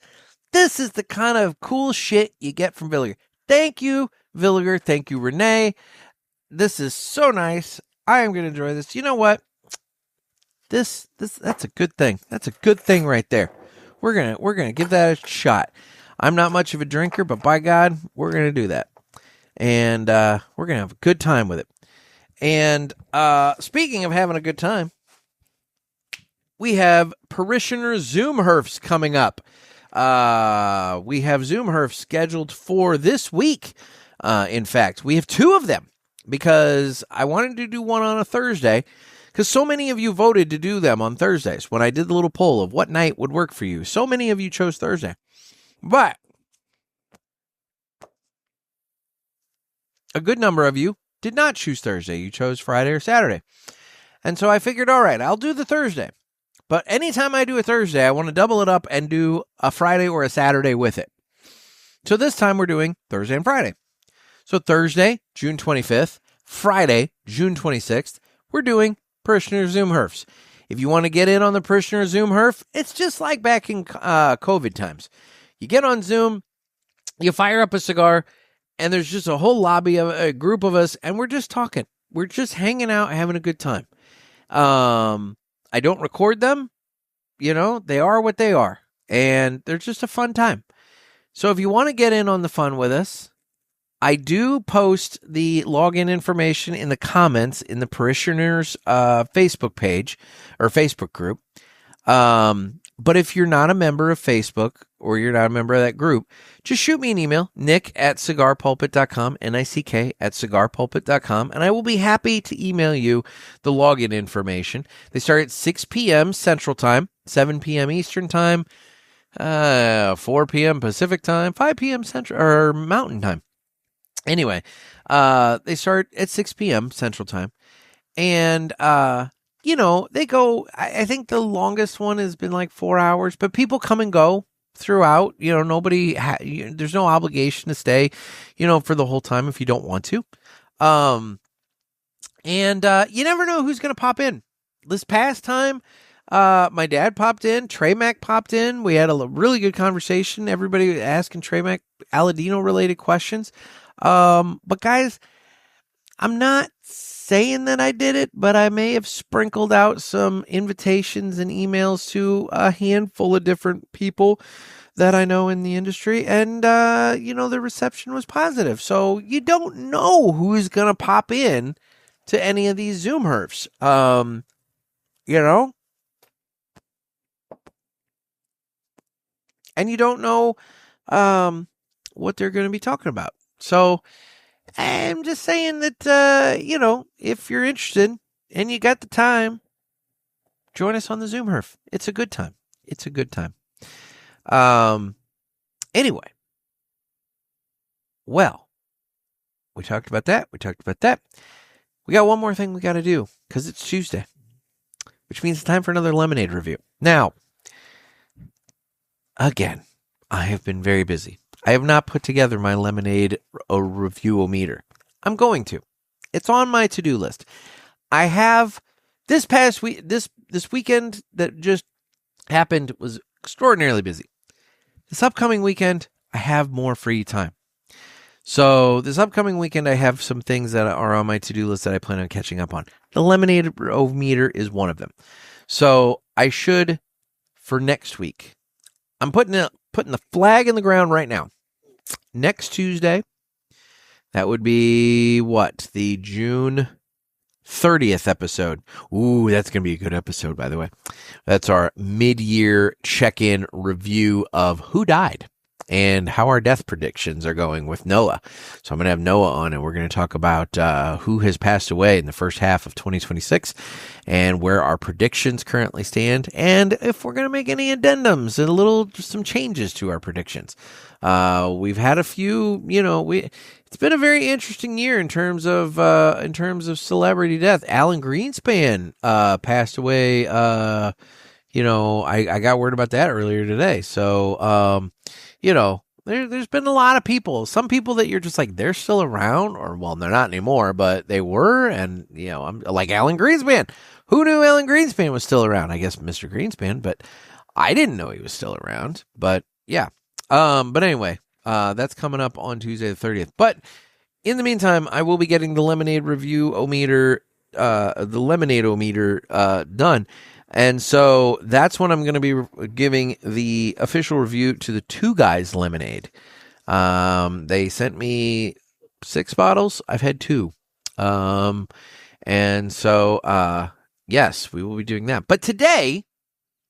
This is the kind of cool shit you get from Villiger. Thank you, Villiger. Thank you, Renee. This is so nice. I am going to enjoy this. You know what? That's a good thing. That's a good thing right there. We're gonna give that a shot. I'm not much of a drinker, but by God, we're gonna do that, and we're gonna have a good time with it. And speaking of having a good time, we have Parishioner Zoomherfs coming up. We have Zoomherfs scheduled for this week. In fact, we have two of them because I wanted to do one on a Thursday. Because so many of you voted to do them on Thursdays when I did the little poll of what night would work for you. So many of you chose Thursday. But a good number of you did not choose Thursday. You chose Friday or Saturday. And so I figured, all right, I'll do the Thursday. But anytime I do a Thursday, I want to double it up and do a Friday or a Saturday with it. So this time we're doing Thursday and Friday. So Thursday, June 25th, Friday, June 26th, we're doing Parishioner Zoomherfs. If you want to get in on the Parishioner Zoomherf, it's just like back in COVID times. You get on Zoom, you fire up a cigar, and there's just a whole lobby of a group of us, and we're just talking. We're just hanging out, having a good time. I don't record them. You know, they are what they are, and they're just a fun time. So if you want to get in on the fun with us, I do post the login information in the comments in the Parishioners Facebook page or Facebook group. But if you're not a member of Facebook or you're not a member of that group, just shoot me an email, nick@cigarpulpit.com, nick@cigarpulpit.com, and I will be happy to email you the login information. They start at 6 p.m. Central Time, 7 p.m. Eastern Time, 4 p.m. Pacific Time, 5 p.m. Central or Mountain Time. Anyway, they start at 6 p.m. Central Time. And, you know, they go, I think the longest one has been like 4 hours, but people come and go throughout. You know, there's no obligation to stay, you know, for the whole time if you don't want to. And you never know who's going to pop in. This past time, my dad popped in, Trey Mac popped in. We had a really good conversation. Everybody asking Trey Mac Aladino related questions. But guys, I'm not saying that I did it, but I may have sprinkled out some invitations and emails to a handful of different people that I know in the industry. And, you know, the reception was positive. So you don't know who's going to pop in to any of these Zoom herfs. You know? And you don't know what they're going to be talking about. So I'm just saying that, you know, if you're interested and you got the time, join us on the Zoom herf. It's a good time. It's a good time. Anyway. Well, we talked about that. We got one more thing we got to do because it's Tuesday, which means it's time for another lemonade review. Now, again, I have been very busy. I have not put together my lemonade review-o-meter. I'm going to. It's on my to-do list. I have this past week, this weekend that just happened was extraordinarily busy. This upcoming weekend, I have more free time. So this upcoming weekend, I have some things that are on my to-do list that I plan on catching up on. The lemonade-o-meter is one of them. So I should, for next week, I'm putting the flag in the ground right now. Next Tuesday, that would be what? The June 30th episode. Ooh, that's going to be a good episode, by the way. That's our mid-year check-in review of who died and how our death predictions are going with Noah. So I'm going to have Noah on, and we're going to talk about who has passed away in the first half of 2026 and where our predictions currently stand, and if we're going to make any addendums and some changes to our predictions. We've had a few, you know, it's been a very interesting year in terms of celebrity death. Alan Greenspan passed away. You know, I got word about that earlier today. So, you know, there's been a lot of people. Some people that you're just like, they're still around, or, well, they're not anymore, but they were. And, you know, I'm like Alan Greenspan. Who knew Alan Greenspan was still around? I guess Mr. Greenspan, but I didn't know he was still around. But, yeah. But anyway, that's coming up on Tuesday the 30th. But in the meantime, I will be getting the lemonade review-o-meter, done. And so that's when I'm going to be giving the official review to the Two Guys Lemonade. They sent me 6 bottles. I've had 2. And so, yes, we will be doing that. But today,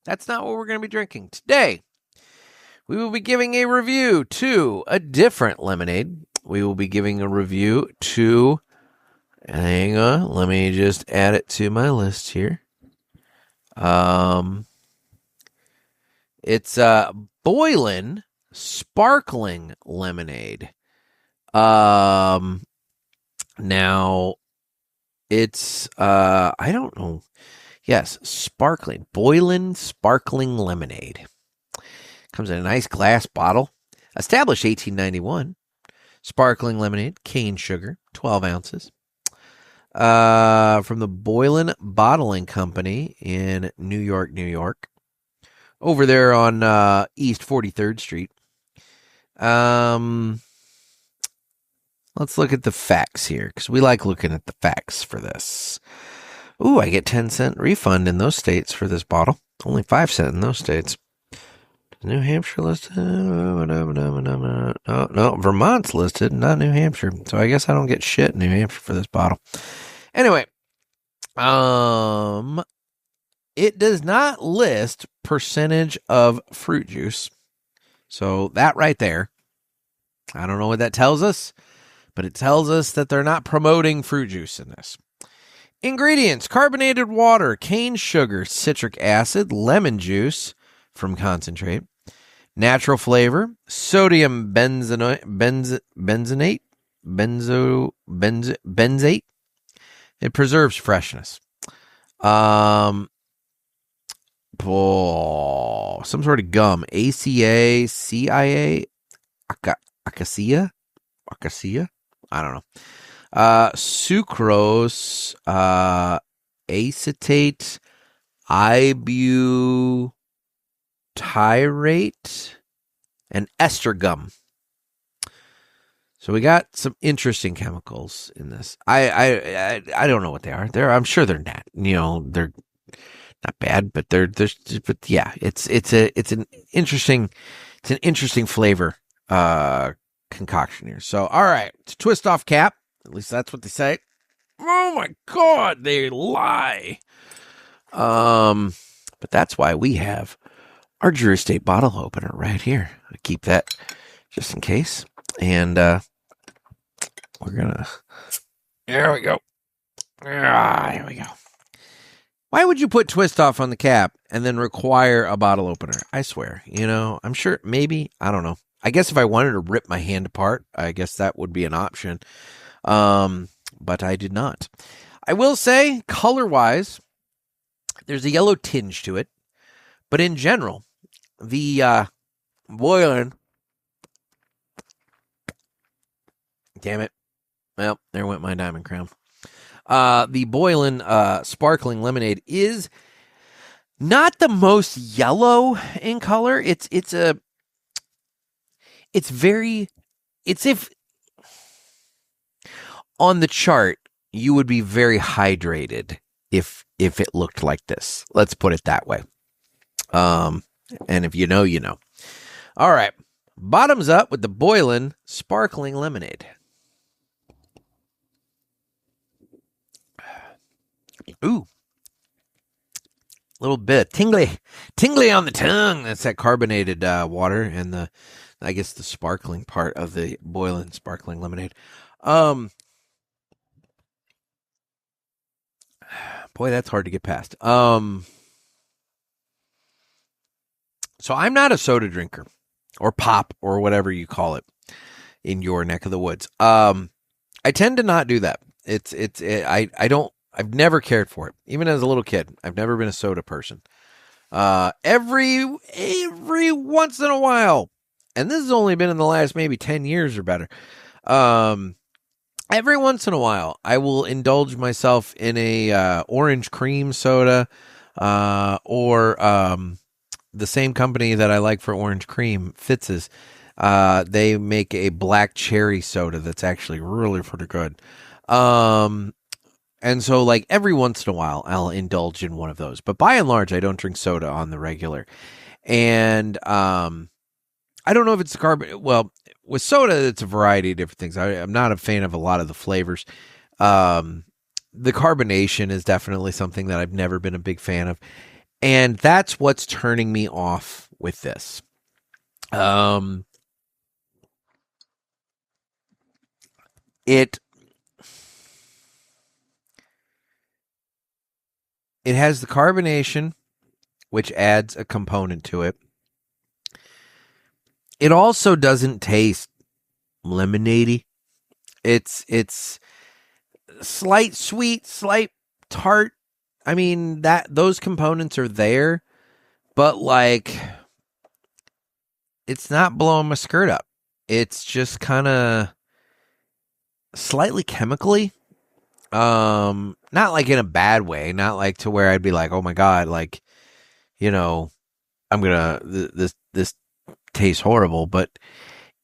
that's not what we're going to be drinking. Today, we will be giving a review to a different lemonade. We will be giving a review to, hang on, let me just add it to my list here. It's Boylan Sparkling Lemonade. Now it's I don't know. Yes, sparkling. Boylan Sparkling Lemonade. Comes in a nice glass bottle. Established 1891. Sparkling lemonade, cane sugar, 12 ounces. From the Boylan Bottling Company in New York, New York. Over there on East 43rd Street. Let's look at the facts here, because we like looking at the facts for this. Ooh, I get 10-cent refund in those states for this bottle. Only 5 cents in those states. New Hampshire listed? No, Vermont's listed, not New Hampshire. So I guess I don't get shit in New Hampshire for this bottle. Anyway, it does not list percentage of fruit juice. So that right there, I don't know what that tells us, but it tells us that they're not promoting fruit juice in this. Ingredients: carbonated water, cane sugar, citric acid, lemon juice from concentrate, natural flavor, sodium benzate. It preserves freshness. Some sort of gum, ACA, CIA, acacia, I don't know. Sucrose, acetate, ibutyrate, and ester gum. So we got some interesting chemicals in this. I don't know what they are. I'm sure they're not. You know, they're not bad, but but yeah, it's an interesting flavor concoction here. So all right, to twist off cap. At least that's what they say. Oh my God, they lie. But that's why we have our Drew Estate bottle opener right here. I keep that just in case. And we're gonna. There we go. Here we go. Why would you put twist off on the cap and then require a bottle opener? I swear, I'm sure maybe, I don't know. I guess if I wanted to rip my hand apart, I guess that would be an option. But I did not. I will say, color-wise, there's a yellow tinge to it. But in general, the Boylan, damn it. Well, there went my Diamond Crown. The Boylan Sparkling Lemonade is not the most yellow in color. It's if on the chart you would be very hydrated if it looked like this. Let's put it that way. And if you know, you know. All right. Bottoms up with the Boylan Sparkling Lemonade. Ooh. A little bit tingly on the tongue. That's that carbonated water and I guess the sparkling part of the Boylan Sparkling Lemonade. Boy, that's hard to get past. So I'm not a soda drinker or pop or whatever you call it in your neck of the woods. I tend to not do that. I've never cared for it. Even as a little kid, I've never been a soda person. Every once in a while, and this has only been in the last maybe 10 years or better. Every once in a while, I will indulge myself in a orange cream soda, or the same company that I like for orange cream, Fitz's. They make a black cherry soda that's actually really pretty good. And so, like, every once in a while, I'll indulge in one of those. But by and large, I don't drink soda on the regular. And I don't know if it's the carbon. Well, with soda, it's a variety of different things. I'm not a fan of a lot of the flavors. The carbonation is definitely something that I've never been a big fan of. And that's what's turning me off with this. It has the carbonation, which adds a component to it. It also doesn't taste lemonade-y. It's slight sweet, slight tart. I mean, those components are there, but like it's not blowing my skirt up. It's just kind of slightly chemically. Not like in a bad way, not like to where I'd be like, oh my God, like, this tastes horrible, but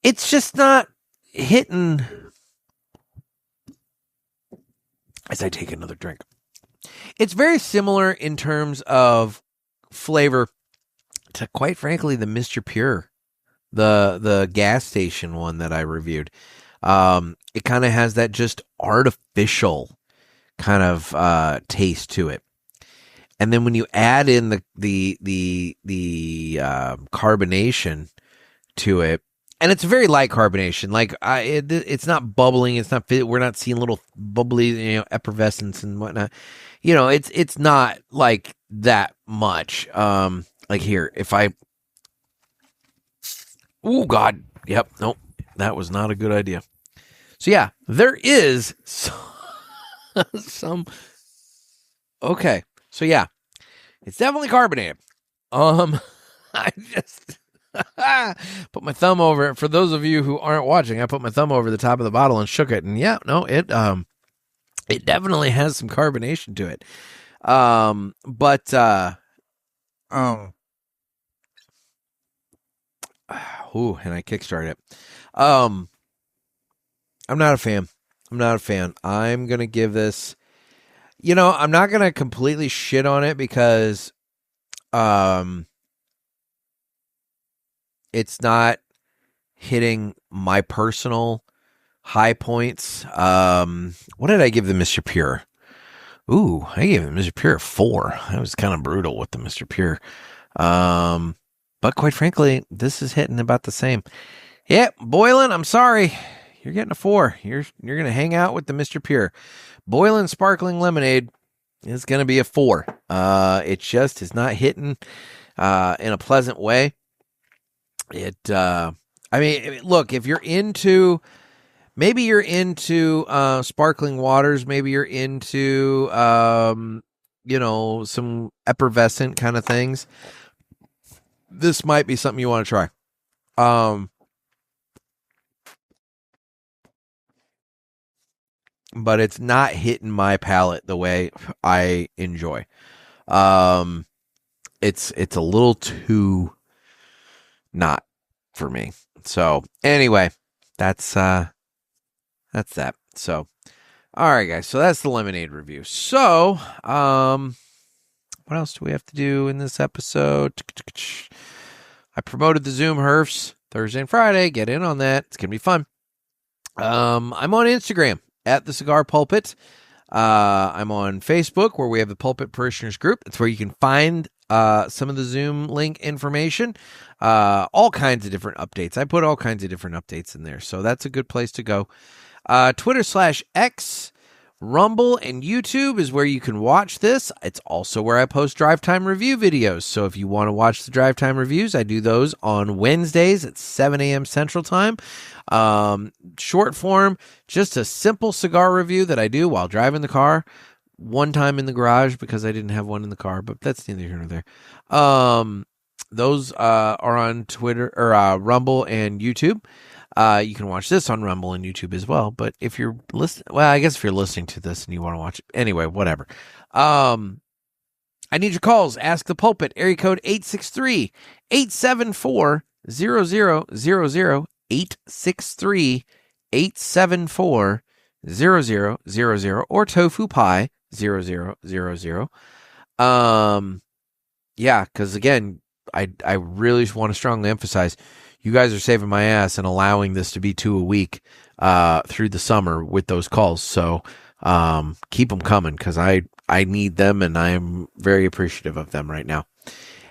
it's just not hitting. As I take another drink, it's very similar in terms of flavor to, quite frankly, the Mr. Pure, the gas station one that I reviewed. It kind of has that just artificial kind of taste to it, and then when you add in the carbonation to it, and it's very light carbonation, like it's not bubbling, it's not, we're not seeing little bubbly effervescence and whatnot. It's not like that much. Like here, if I, oh God, yep, nope, that was not a good idea. So yeah, there is some. Okay, so yeah, it's definitely carbonated. I just put my thumb over it. For those of you who aren't watching, I put my thumb over the top of the bottle and shook it, and yeah, no, it definitely has some carbonation to it. And I kickstarted it. I'm not a fan. I'm going to give this, I'm not going to completely shit on it because it's not hitting my personal high points. What did I give the Mr. Pure? Ooh, I gave the Mr. Pure a 4. I was kind of brutal with the Mr. Pure. But quite frankly, this is hitting about the same. Yeah, Boylan, I'm sorry. You're getting a 4. You're going to hang out with the Mr. Pure. Boylan Sparkling Lemonade is going to be a 4. It just is not hitting in a pleasant way. Look, if you're into, maybe you're into sparkling waters, maybe you're into, some effervescent kind of things, this might be something you want to try. But it's not hitting my palate the way I enjoy. It's a little too not for me. So anyway, that's that. So, all right, guys. So that's the lemonade review. So, what else do we have to do in this episode? I promoted the Zoom Herfs Thursday and Friday. Get in on that. It's gonna be fun. I'm on Instagram at the Cigar Pulpit. I'm on Facebook where we have the Pulpit Parishioners group. That's where you can find some of the Zoom link information, all kinds of different updates. I put all kinds of different updates in there, so that's a good place to go. Twitter/X, Rumble, and YouTube is where you can watch this. It's also where I post drive time review videos. So if you want to watch the drive time reviews, I do those on Wednesdays at 7 a.m. Central Time. Short form, just a simple cigar review that I do while driving the car. One time in the garage because I didn't have one in the car, but that's neither here nor there. Those are on Twitter or Rumble and YouTube. You can watch this on Rumble and YouTube as well. But if you're listening, well, I guess if you're listening to this and you want to watch it, anyway, whatever. I need your calls. Ask the Pulpit, area code 863-874-0000, 863-874-0000, or Tofu Pie 0000. Yeah, because again, I really want to strongly emphasize, you guys are saving my ass and allowing this to be 2 a week through the summer with those calls. So keep them coming because I need them and I am very appreciative of them right now.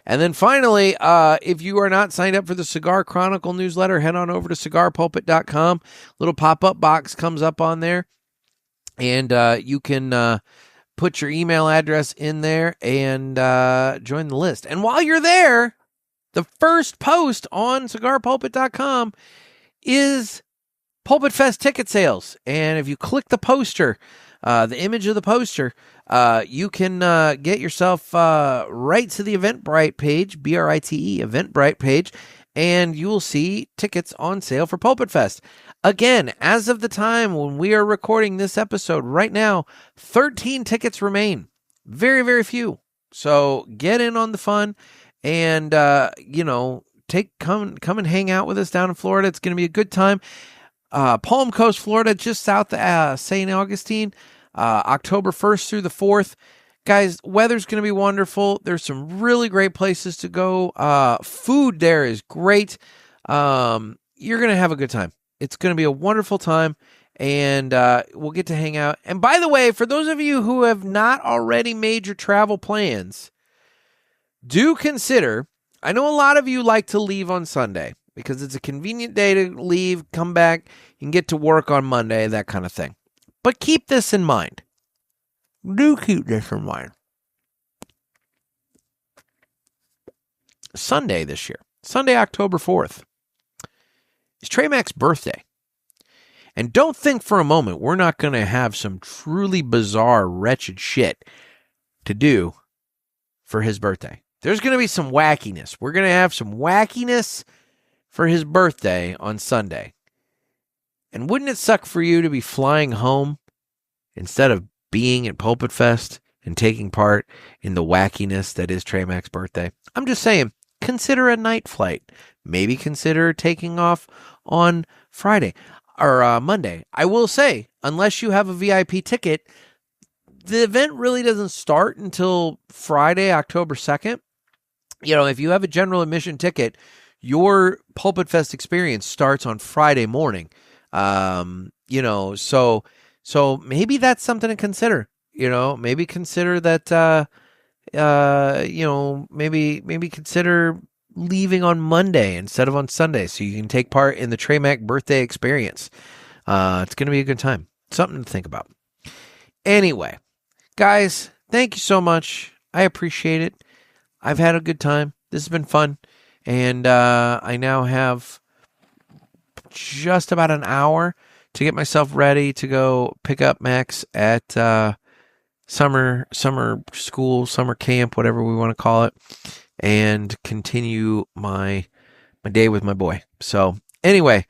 And then finally, if you are not signed up for the Cigar Chronicle newsletter, head on over to cigarpulpit.com. Little pop-up box comes up on there, and you can put your email address in there and join the list. And while you're there, the first post on cigarpulpit.com is PulpitFest ticket sales. And if you click the poster, the image of the poster, you can get yourself right to the Eventbrite page, BRITE, Eventbrite page, and you will see tickets on sale for PulpitFest. Again, as of the time when we are recording this episode right now, 13 tickets remain. Very, very few. So get in on the fun and, come and hang out with us down in Florida. It's going to be a good time. Palm Coast, Florida, just south of St. Augustine, October 1st through the 4th. Guys, weather's going to be wonderful. There's some really great places to go. Food there is great. You're going to have a good time. It's going to be a wonderful time, and we'll get to hang out. And by the way, for those of you who have not already made your travel plans, do consider, I know a lot of you like to leave on Sunday because it's a convenient day to leave, come back, you can get to work on Monday, that kind of thing. But keep this in mind. Do keep this in mind. Sunday this year, Sunday, October 4th, is Trey Mac's birthday. And don't think for a moment we're not going to have some truly bizarre, wretched shit to do for his birthday. There's going to be some wackiness. We're going to have some wackiness for his birthday on Sunday. And wouldn't it suck for you to be flying home instead of being at PulpitFest and taking part in the wackiness that is Trey Mac's birthday? I'm just saying, consider a night flight. Maybe consider taking off on Friday or Monday. I will say, unless you have a VIP ticket, the event really doesn't start until Friday, October 2nd. If you have a general admission ticket, your PulpitFest experience starts on Friday morning. So maybe that's something to consider. Maybe consider that. Maybe consider leaving on Monday instead of on Sunday, so you can take part in the Trey Mac birthday experience. It's going to be a good time. Something to think about. Anyway, guys, thank you so much. I appreciate it. I've had a good time. This has been fun. And I now have just about an hour to get myself ready to go pick up Max at summer school, summer camp, whatever we want to call it, and continue my day with my boy. So anyway,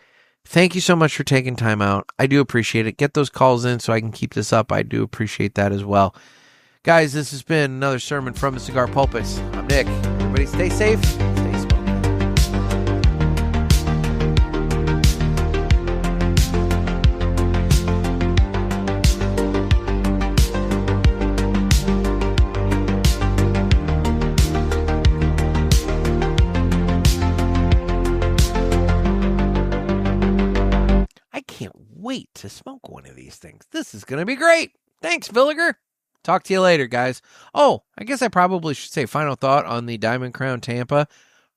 thank you so much for taking time out. I do appreciate it. Get those calls in so I can keep this up. I do appreciate that as well. Guys, this has been another sermon from the Cigar Pulpit. I'm Nick. Everybody stay safe. Stay smoking. I can't wait to smoke one of these things. This is going to be great. Thanks, Villiger. Talk to you later, guys. Oh, I guess I probably should say final thought on the Diamond Crown Tampa.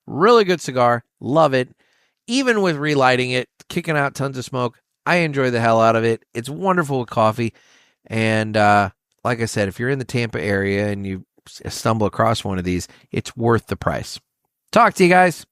Really good cigar. Love it. Even with relighting it, kicking out tons of smoke, I enjoy the hell out of it. It's wonderful with coffee. And like I said, if you're in the Tampa area and you stumble across one of these, it's worth the price. Talk to you guys.